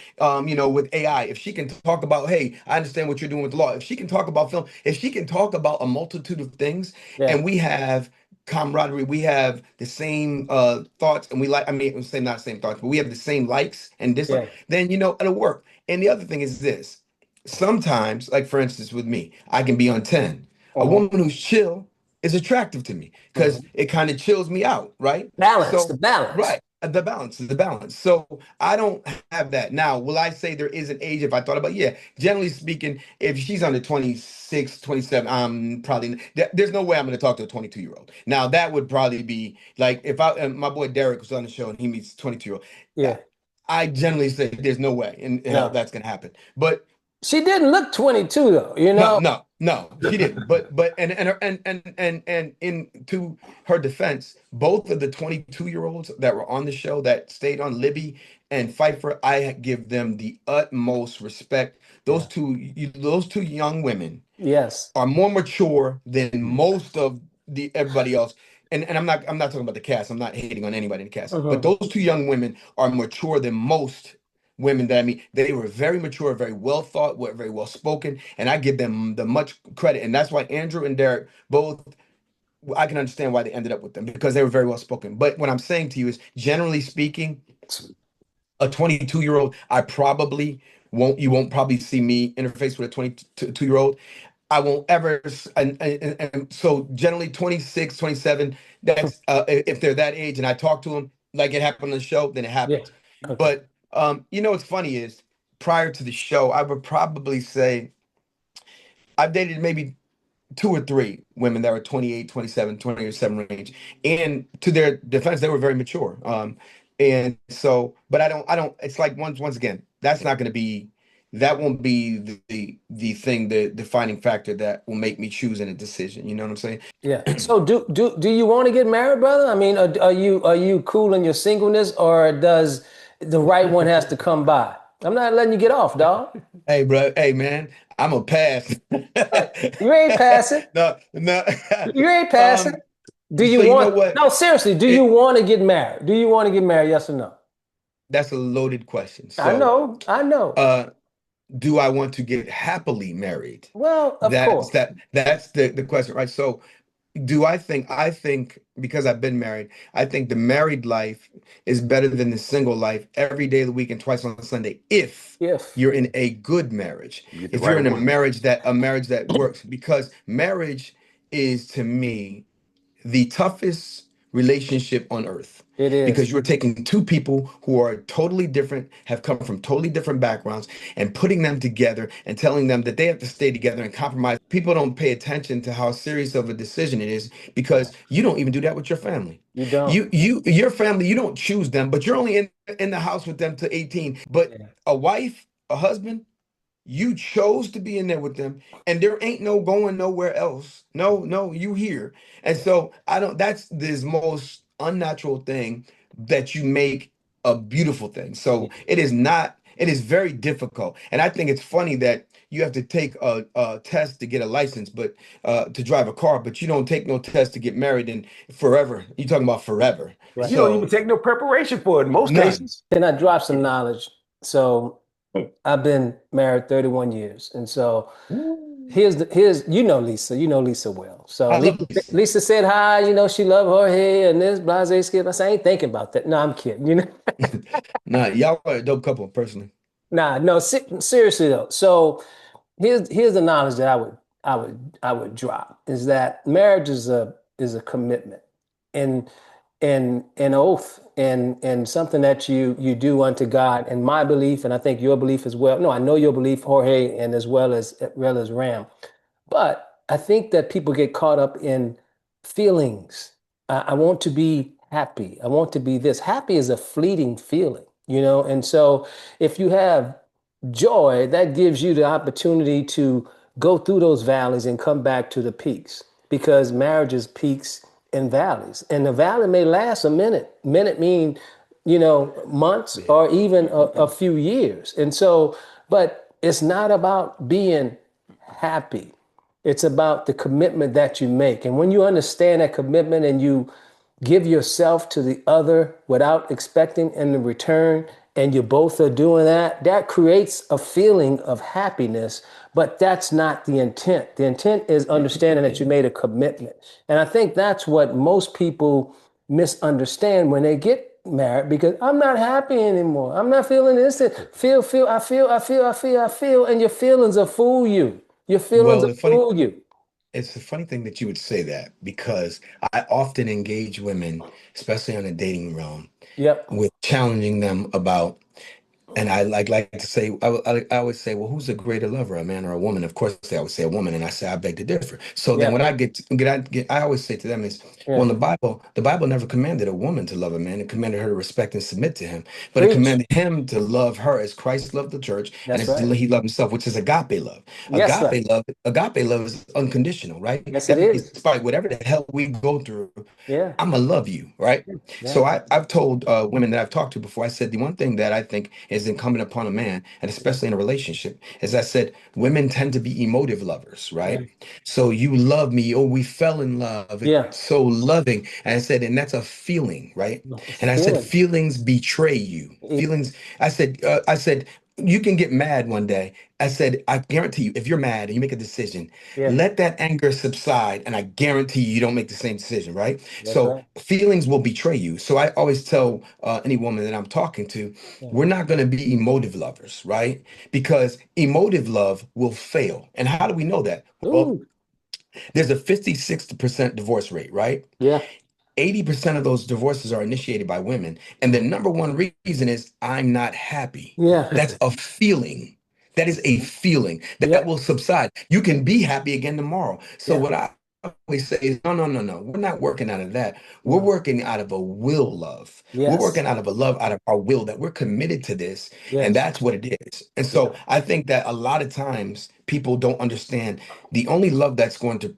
with AI, if she can talk about, hey, I understand what you're doing with the law, if she can talk about film, if she can talk about a multitude of things, Yeah. and we have camaraderie, we have the same thoughts, and we like, I mean, same not same thoughts, but we have the same likes and dislikes, Yeah. then it'll work. And the other thing is this: sometimes, like for instance, with me, I can be on 10. A Uh-huh. woman who's chill is attractive to me because Mhm. it kind of chills me out, right? Balance. The So, balance. right, the balance is the balance. So I don't have that. Now, will I say there is an age if I thought about, yeah, generally speaking, if she's under 26, 27, I'm probably, there's no way I'm going to talk to a 22-year-old. Now, that would probably be like if my boy Derek was on the show and he meets a 22-year-old. Yeah. I generally say there's no way in hell No. that's gonna happen. But She didn't look 22 though, you no, know? no, she didn't. But and in to her defense, both of the 22-year-olds that were on the show that stayed on, Libby and Pfeiffer, I give them the utmost respect. Yeah. Those two young women Yes. are more mature than most of the everybody else. And I'm not talking about the cast. I'm not hating on anybody in the cast. But Mhm. those two young women are mature than most women that I mean. They were very mature, very well thought, were very well spoken, and I give them the much credit. And that's why Andrew and Derek both, I can understand why they ended up with them because they were very well spoken. But what I'm saying to you is, generally speaking, a 22-year-old, I probably won't. You won't probably see me interface with a 22-year-old. I won't ever, and so generally 26, 27. That's if they're that age and I talk to them like it happened on the show, then it Yeah. happens. Okay. But what's funny is prior to the show, I would probably say I've dated maybe two or three women that were 28, 27, 27 range. And to their defense, they were very mature. And so, but it's like once again, that's not going to be, that won't be the thing, the defining factor that will make me choose in a decision. You know what I'm saying? Yeah. So do you want to get married, brother? I mean, are you cool in your singleness, or does the right one has to come by? I'm not letting you get off, dog. Hey, bro. Hey, man, I'm a pass. You ain't passing. No, no. You ain't passing. Um, Do you so you know want? what? No, seriously. Do you It, want to get married? Do you want to get married? Yes or no? that's a loaded question. I So, know. I know. uh, do I want to get happily married? Well, of That's course. that's the question, right? So do I think because I've been married, I think the married life is better than the single life every day of the week and twice on Sunday if If you're in a good marriage. You get the If you're right in one. a marriage that works, because marriage is to me the toughest relationship on earth, it because is. you're taking two people who are totally different, have come from totally different backgrounds, and putting them together and telling them that they have to stay together and compromise. People don't pay attention to how serious of a decision it is, Yeah. because you don't even do that with your family. You don't. Your family, you don't choose them, but you're only in the house with them to 18. But Yeah. a wife, a husband, you chose to be in there with them, and there ain't no going nowhere else. No, no, you here. And so I don't, that's this most unnatural thing that you make a beautiful thing. Yeah. So it is not, it is very difficult. And I think it's funny that you have to take a test to get a license, but to drive a car, but you don't take no test to get married and forever. You're talking about forever. And Right. you don't even So take no preparation for it in most none. cases. Can I drop some knowledge? So I've been married 31 years. And so Ooh, here's you know Lisa well. So I love this. Lisa said hi, she loved Jorge and this blase skip. I said, I ain't thinking about that. No, I'm kidding. Nah, y'all are a dope couple, personally. Nah, no, seriously though. So here's the knowledge that I would drop is that marriage is a commitment and an oath and something that you do unto God. And my belief, and I think your belief as well. No, I know your belief, Jorge, and as well as Ram. But I think that people get caught up in feelings. I want to be happy. I want to be this. Happy is a fleeting feeling. And so if you have joy, that gives you the opportunity to go through those valleys and come back to the peaks, because marriage is peaks and valleys. And the valley may last a minute. Minute mean, months Yeah. or even a few years. And so, but it's not about being happy. It's about the commitment that you make. And when you understand that commitment and you give yourself to the other without expecting in return, and you both are doing that, that creates a feeling of happiness. But that's not the intent. The intent is understanding that you made a commitment. And I think that's what most people misunderstand when they get married, because I'm not happy anymore. I'm not feeling this. I feel, and your feelings will fool you. Your feelings Well, will fool you. it's a funny thing that you would say that, because I often engage women, especially on a dating realm, Yep. with challenging them about, and I like to say, I always say, well, who's a greater lover, a man or a woman? Of course, they always say a woman, and I say I beg to differ. So then, Yeah. when I always say to them is, well, Yeah. in the Bible never commanded a woman to love a man; it commanded her to respect and submit to him. But it Preach. commanded him to love her as Christ loved the church, and That's as right. he loved himself, which is agape love. Yes, sir. Agape love is unconditional, right? Yes, it That means is. despite whatever the hell we go through, Yeah. I'm gonna love you, right? Yeah. So I've told women that I've talked to before, I said the one thing that I think is incumbent upon a man, and especially in a relationship, is I said women tend to be emotive lovers, Yeah. right? So you love me, oh, we fell in love. It's Yeah. so loving. And I said, and that's a feeling, right? It's a And I said, feeling. feelings betray you. Yeah. Feelings, I said, you can get mad one day. I said, I guarantee you, if you're mad and you make a decision, Yeah. let that anger subside, and I guarantee you don't make the same decision, right? That's So right. feelings will betray you. So I always tell any woman that I'm talking to, Yeah. we're not going to be emotive lovers, right? Because emotive love will fail. And how do we know that? Well, Ooh. there's a 56% divorce rate, right? Yeah. 80% of those divorces are initiated by women. And the number one reason is I'm not happy. Yeah. That's a feeling. That is a feeling that Yep. will subside. You can be happy again tomorrow. So Yeah. what I always say is, no, no, no, no. We're not working out of that. We're Mm. working out of a will love. We're Yes. working out of a love, out of our will that we're committed to this. And Yes. that's what it is. And Yeah. so I think that a lot of times people don't understand the only love that's going to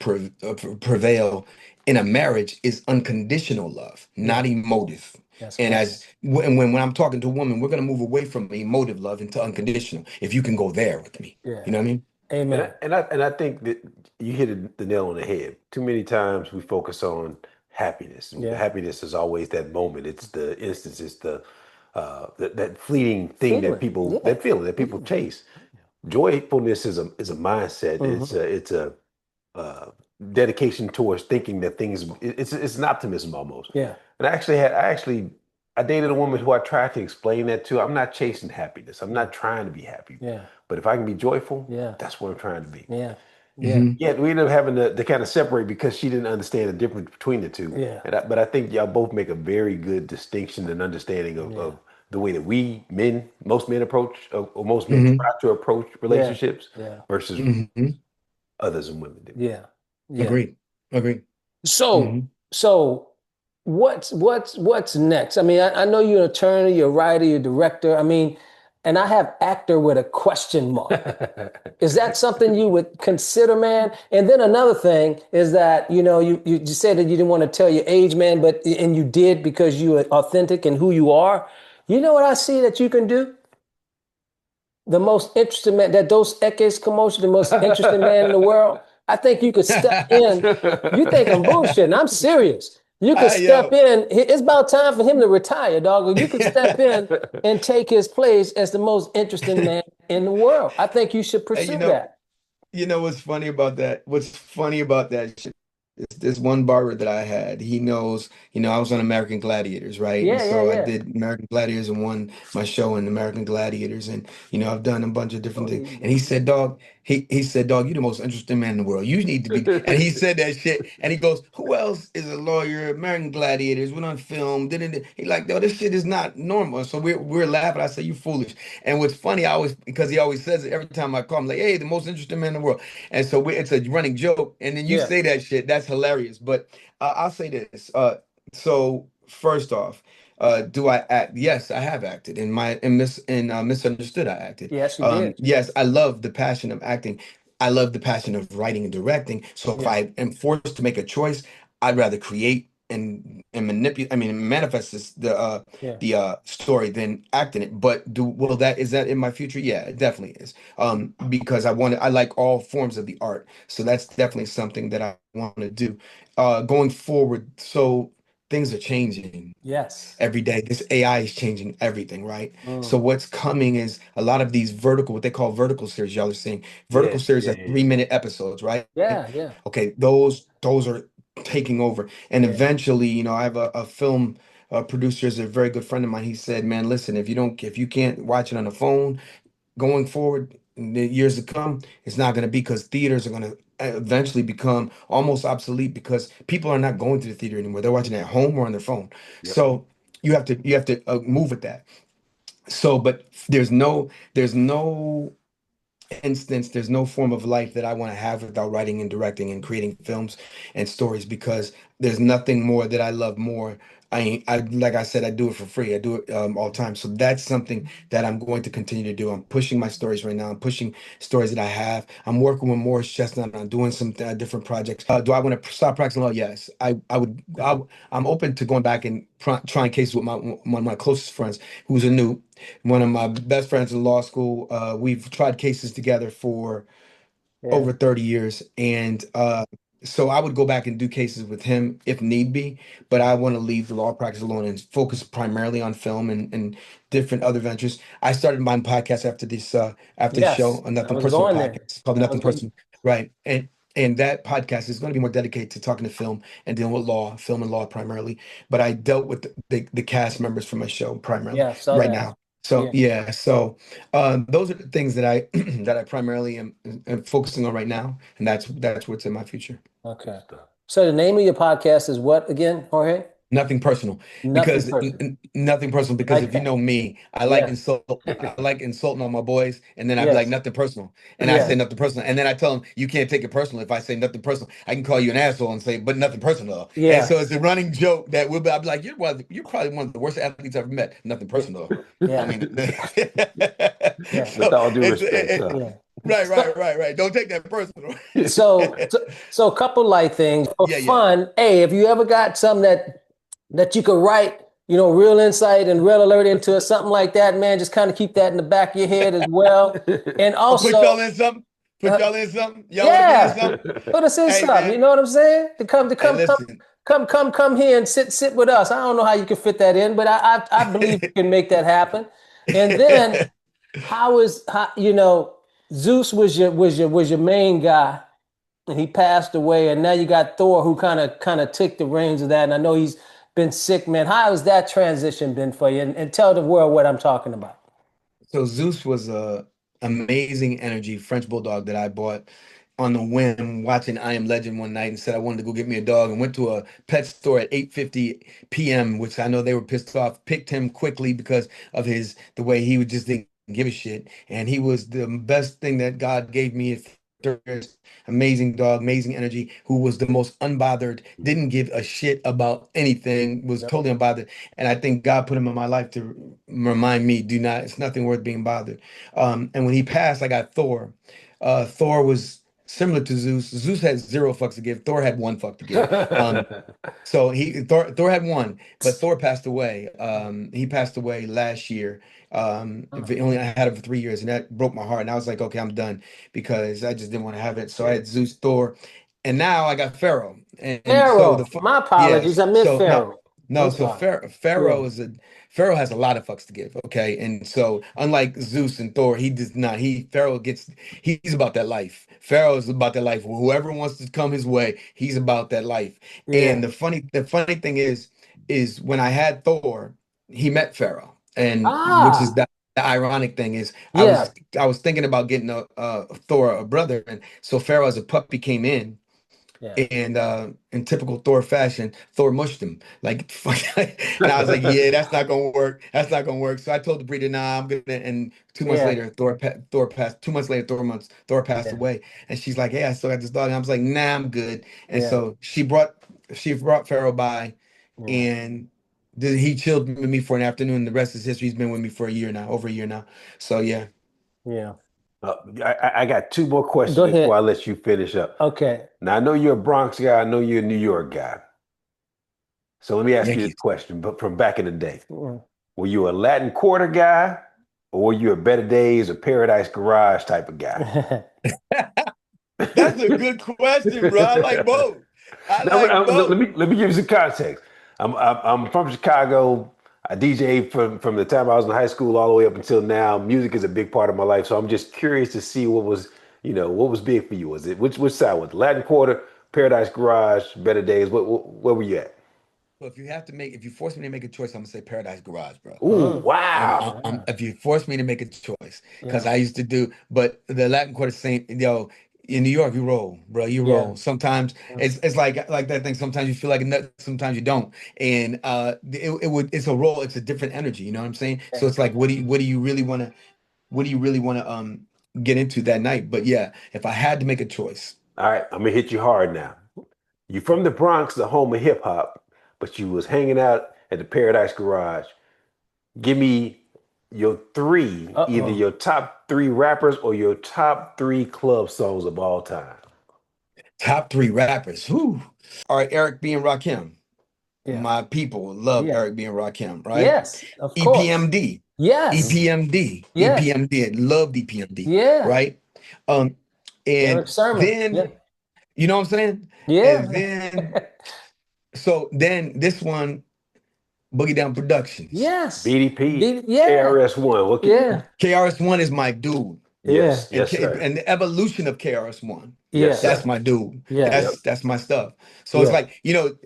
prevail in a marriage is unconditional love, Yeah. not emotive. That's And right. when I'm talking to a woman, we're going to move away from emotive love into unconditional. If you can go there with me, you Yeah. know what I mean? Amen. And I think that you hit the nail on the head. Too many times we focus on happiness, and Yeah. happiness is always that moment. It's the instance. It's the that fleeting thing that Feeling. people Yeah. that feeling that people Mhm. chase. Joyfulness is a mindset. Mhm. It's a uh, dedication towards thinking that things. It's an optimism almost. Yeah. And I dated a woman who I tried to explain that to. I'm not chasing happiness. I'm Yeah. not trying to be happy. Yeah. But if I can be joyful, Yeah. that's what I'm trying to be. Yeah. Yeah. Hmm. Yeah, we ended up having to kind of separate because she didn't understand the difference between the two. Yeah. But I think y'all both make a very good distinction and understanding Yeah. of the way that most men approach, or most men Hmm. try to approach Yeah. relationships Yeah. versus Hmm. others and women do. Yeah. Yeah. Agreed. Agreed. So, Hmm. so what's next? I mean, I know you're an attorney, you're a writer, you're a director. I mean, and I have actor with a question mark. Is that something you would consider, man? And then another thing is that, you said that you didn't want to tell your age, man, and you did because you are authentic in who you are. You know what I see that you can do? The most interesting man, that Dos Equis commotion, the most interesting man in the world. I think you could step in. You think I'm bullshitting. I'm serious. You could step Yo. in. It's about time for him to retire, dog. Or you could step in and take his place as the most interesting man in the world. I think you should Hey, pursue that. you know what's funny about that? What's funny about that shit is this one barber that I had. He knows, I was on American Gladiators, right? And Yeah, yeah, so I yeah. did American Gladiators and won my show in American Gladiators, and I've done a bunch of different Oh, things. And he said, "Dog, he said, dog, you're the most interesting man in the world. You need to be." And he said that shit. And he goes, "Who else is a lawyer? American Gladiators went on film. Did he like, though this shit is not normal." So we're laughing. I say, "You foolish." And what's funny, I always because he always says it every time I call him, like, "Hey, the most interesting man in the world." And so it's a running joke. And then you yeah. say that shit. That's hilarious. But I'll say this. So first off, do I act? Yes, I have acted. In Misunderstood, I acted. Yes, you did. Yes, I love the passion of acting. I love the passion of writing and directing. So if Yeah, I am forced to make a choice, I'd rather create and manipulate. I mean, manifest yeah, the story than act in it. But do will that is that in my future? Yeah, it definitely is. Because I like all forms of the art. So that's definitely something that I want to do. Going forward, so things are changing yes. every day. This AI is changing everything, right? So Mm. what's coming is a lot of these what they call vertical series. Y'all are seeing vertical Yeah, series yeah, are yeah, 3 minute episodes, right? Yeah, yeah, Okay, those are taking over. And yeah, eventually, I have a film producer is a very good friend of mine. He said, "Man, listen, if you can't watch it on the phone, going forward in the years to come, it's not going to be because theaters are going to eventually become almost obsolete because people are not going to the theater anymore. They're watching at home or on their phone. yep. So you have to move with that. So, but there's no instance, there's no form of life that I want to have without writing and directing and creating films and stories because there's nothing more that I love more. Like I said, I do it for free. I do it all the time. So that's something that I'm going to continue to do. I'm pushing my stories right now. I'm pushing stories that I have. I'm working with Morris Chestnut on doing some different projects. Do I want to stop practicing law? Yes. I would. I'm open to going back and trying cases with one of my closest friends who's a new one of my best friends in law school. We've tried cases together for yeah. over 30 years. And so I would go back and do cases with him if need be, but I want to leave the law practice alone and focus primarily on film and different other ventures. I started my podcast after the show, Yes, a I Nothing was Personal going there. podcast called I Nothing was going. Personal, right? And that podcast is going to be more dedicated to talking to film and dealing with film and law primarily. But I dealt with the cast members for my show primarily Yeah, saw right that. now. So Yeah. yeah, those are the things that I that I primarily am focusing on right now, and that's what's in my future. Okay. Stuff. So the name of your podcast is what again, Jorge? Nothing personal, Nothing because personal. nothing personal. Because Like if you that. know me, Yeah. I like insulting all my boys, and then I'd be like Yes. nothing personal, and I say Yes. nothing personal, and then I tell them you can't take it personal. If I say nothing personal, I can call you an asshole and say, but nothing personal. And Yeah. so it's a running joke that I'll be like, you're probably one of the worst athletes I've ever met. Nothing personal. I Yeah. mean, Yeah. With so all due it's respect, huh? Yeah. right, So, right. Don't take that personal. so a couple light things for Yeah. fun. Hey, if you ever got something that you could write, real insight and real alert into something like that, man, just kind of keep that in the back of your head as well. And I'll put y'all also, in something. Put uh, y'all in something. Y'all want to be in yeah, something? put us in Hey, something. You man. know what I'm saying? To Hey, come, listen. come here and sit with us. I don't know how you can fit that in, but I believe you can make that happen. And then Zeus was your main guy, and he passed away, and now you got Thor who kind of took the reins of that. And I know he's been sick, man. How has that transition been for you? And tell the world what I'm talking about. So Zeus was a amazing energy French bulldog that I bought on the whim watching I Am Legend one night and said I wanted to go get me a dog and went to a pet store at 8:50 p.m., which I know they were pissed off, picked him quickly because of the way he would just didn't give a shit. And he was the best thing that God gave me. Amazing dog, amazing energy, who was the most unbothered, didn't give a shit about anything, was Yep. totally unbothered. And I think God put him in my life to remind me, it's nothing worth being bothered. And when he passed, I got Thor. Thor was similar to Zeus. Zeus had zero fucks to give. Thor had one fuck to give. So Thor had one, but Thor passed away. He passed away last year. Oh, Only I had him for 3 years, and that broke my heart. And I was like, okay, I'm done because I just didn't want to have it. So I Yeah. had Zeus, Thor, and now I got Pharaoh. And so Pharaoh. My apologies. yes, I meant so no, Pharaoh. no, I'm so sorry. Yeah. Pharaoh has a lot of fucks to give. Okay, and so unlike Zeus and Thor, he does not. He's about that life. Pharaoh is about that life. Whoever wants to come his way, he's about that life. And Yeah. the funny thing is when I had Thor, he met Pharaoh, and which is Ah. the ironic thing is Yeah. I was thinking about getting a Thor a brother, and so Pharaoh as a puppy came in, Yeah. and in typical Thor fashion, Thor mushed him like fuck. And I was like, yeah, that's not gonna work. That's not gonna work. So I told the breeder, nah, I'm gonna. And 2 months Yeah. later, Thor passed. 2 months later, Thor passed Yeah. away. And she's like, hey, I still got this dog. And I was like, nah, I'm good. And Yeah. so she brought Pharaoh by, Yeah. and he chilled with me for an afternoon. The rest is history. He's been with me for a year now, over a year now. So yeah. Yeah. I got two more Go questions before I ahead. let you finish up. Okay. Now I know you're a Bronx guy. I know you're a New York guy. So let me ask you this Yankees. question, but from back in the day. Mm. Were you a Latin Quarter guy, or were you a Better Days or Paradise Garage type of guy? That's a good question, bro. I like both. I Now, like let both. me give you some context. I'm from Chicago. I DJ from the time I was in high school all the way up until now. Music is a big part of my life, so I'm just curious to see what was big for you. Was it which side was it? Latin Quarter, Paradise Garage, Better Days? Where were you at? So if you force me to make a choice, I'm gonna say Paradise Garage, bro. Ooh, Mm. wow. Yeah. If you force me to make a choice, because Yeah. I used to do, but the Latin Quarter same, in New York, you roll, bro. You Yeah. roll. Sometimes it's like that thing. Sometimes you feel like a nut, sometimes you don't. And it's a roll. It's a different energy. You know what I'm saying? So Yeah. it's like, what do you really want to get into that night? But yeah, if I had to make a choice, All right, I'm gonna hit you hard now. You from the Bronx, the home of hip hop, but you was hanging out at the Paradise Garage. Give me your three, either Uh-oh. your top three rappers or your top three club songs of all time. top three rappers. Whew. All right, Eric B and Rakim. Yeah. My people love Yeah. Eric B and Rakim, right? Yes, of course. EPMD, Yes. EPMD, Yes. EPMD. Loved EPMD, Yeah. right? Um, Eric and Sermon. Yeah. then you know what I'm saying? And Yeah. then so then this one, Boogie Down Productions. Yes. BDP, Yeah. KRS-One. Yeah. KRS-One is my dude. Yeah. Yes, yes, sir. And the evolution of KRS-One. Yes, Yeah. That's sir. my dude. Yes. Yep. That's my stuff. So it's Yeah. like,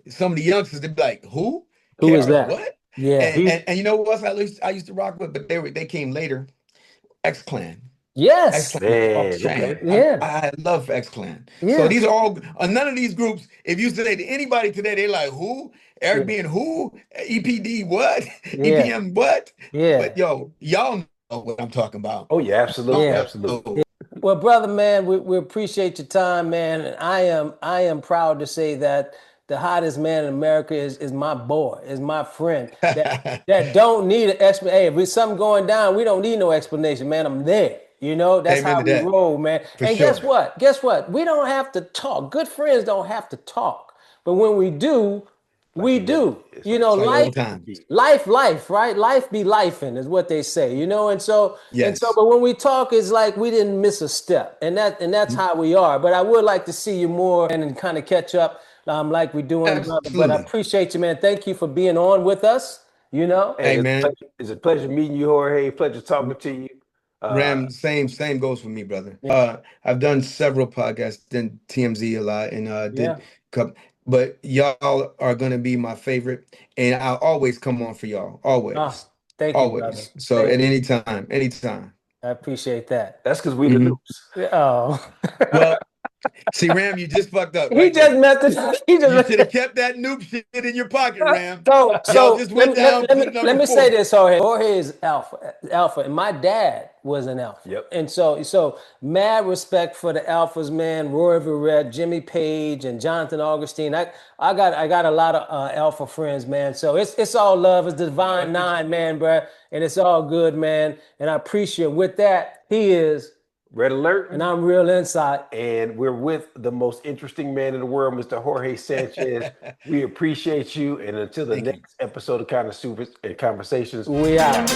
some of the youngsters, they'd be like, who? Who is KRS that? what? Yeah. And He's and, and you know what else I used to rock with, but they came later? X Clan. Yes. X-Clan is off the Man, chain. okay. Yeah. I love X-Clan. So Yeah. these are all none of these groups. If you say to anybody today, they're like, "Who? Yeah. Eric being who? EPD what? Yeah. EPM what?" Yeah. But yo, y'all know what I'm talking about. Oh yeah, absolutely, Yeah. absolutely. Yeah. Well, brother, man, we appreciate your time, man. And I am proud to say that the hottest man in America is my boy, is my friend. That don't need an explanation. Hey, if there's something going down, we don't need no explanation, man. I'm there. You know, that's Amen how to we that, roll, man. for And guess sure. what? Guess what? We don't have to talk. Good friends don't have to talk. But when we do, Like we you meant it. do. It's You like know, It's like life old times. life, right? Life be lifing is what they say, you know. Yes. But when we talk, it's like we didn't miss a step, and that's how we are. But I would like to see you more and kind of catch up, like we're doing, brother. But I Absolutely. appreciate you, man. Thank you for being on with us. You know, Hey, Hey man, it's a pleasure meeting you, Jorge. Pleasure talking to you. Ram, same goes for me, brother. yeah, I've done several podcasts, done TMZ a lot, and yeah. but y'all are gonna be my favorite, and I'll always come on for y'all, Ah, always, thank you, brother. always. So Thank at you. any time, anytime. I appreciate that. that's because we the Mhm. news. Oh, Well, see, Ram, you just fucked up he right just there. met the. He just You met should have the. kept that noob shit in your pocket, Ram. So, Y'all so just let went me let, down let to me the let number me say 4. this, Jorge. Jorge is alpha, and my dad was an alpha, Yep. and so mad respect for the alphas, man. Roy Verrett, Jimmy Page, and Jonathan Augustine. I got a lot of alpha friends, man. So it's all love. It's the divine nine, man, bro, and it's all good, man. And I appreciate. With that, he is, Red alert. and I'm Real Insight. And we're with the most interesting man in the world, Mr. Jorge Sanchez. We appreciate you. And until the Thank you. next episode of Connoisseurs and Conversations, We we out. out.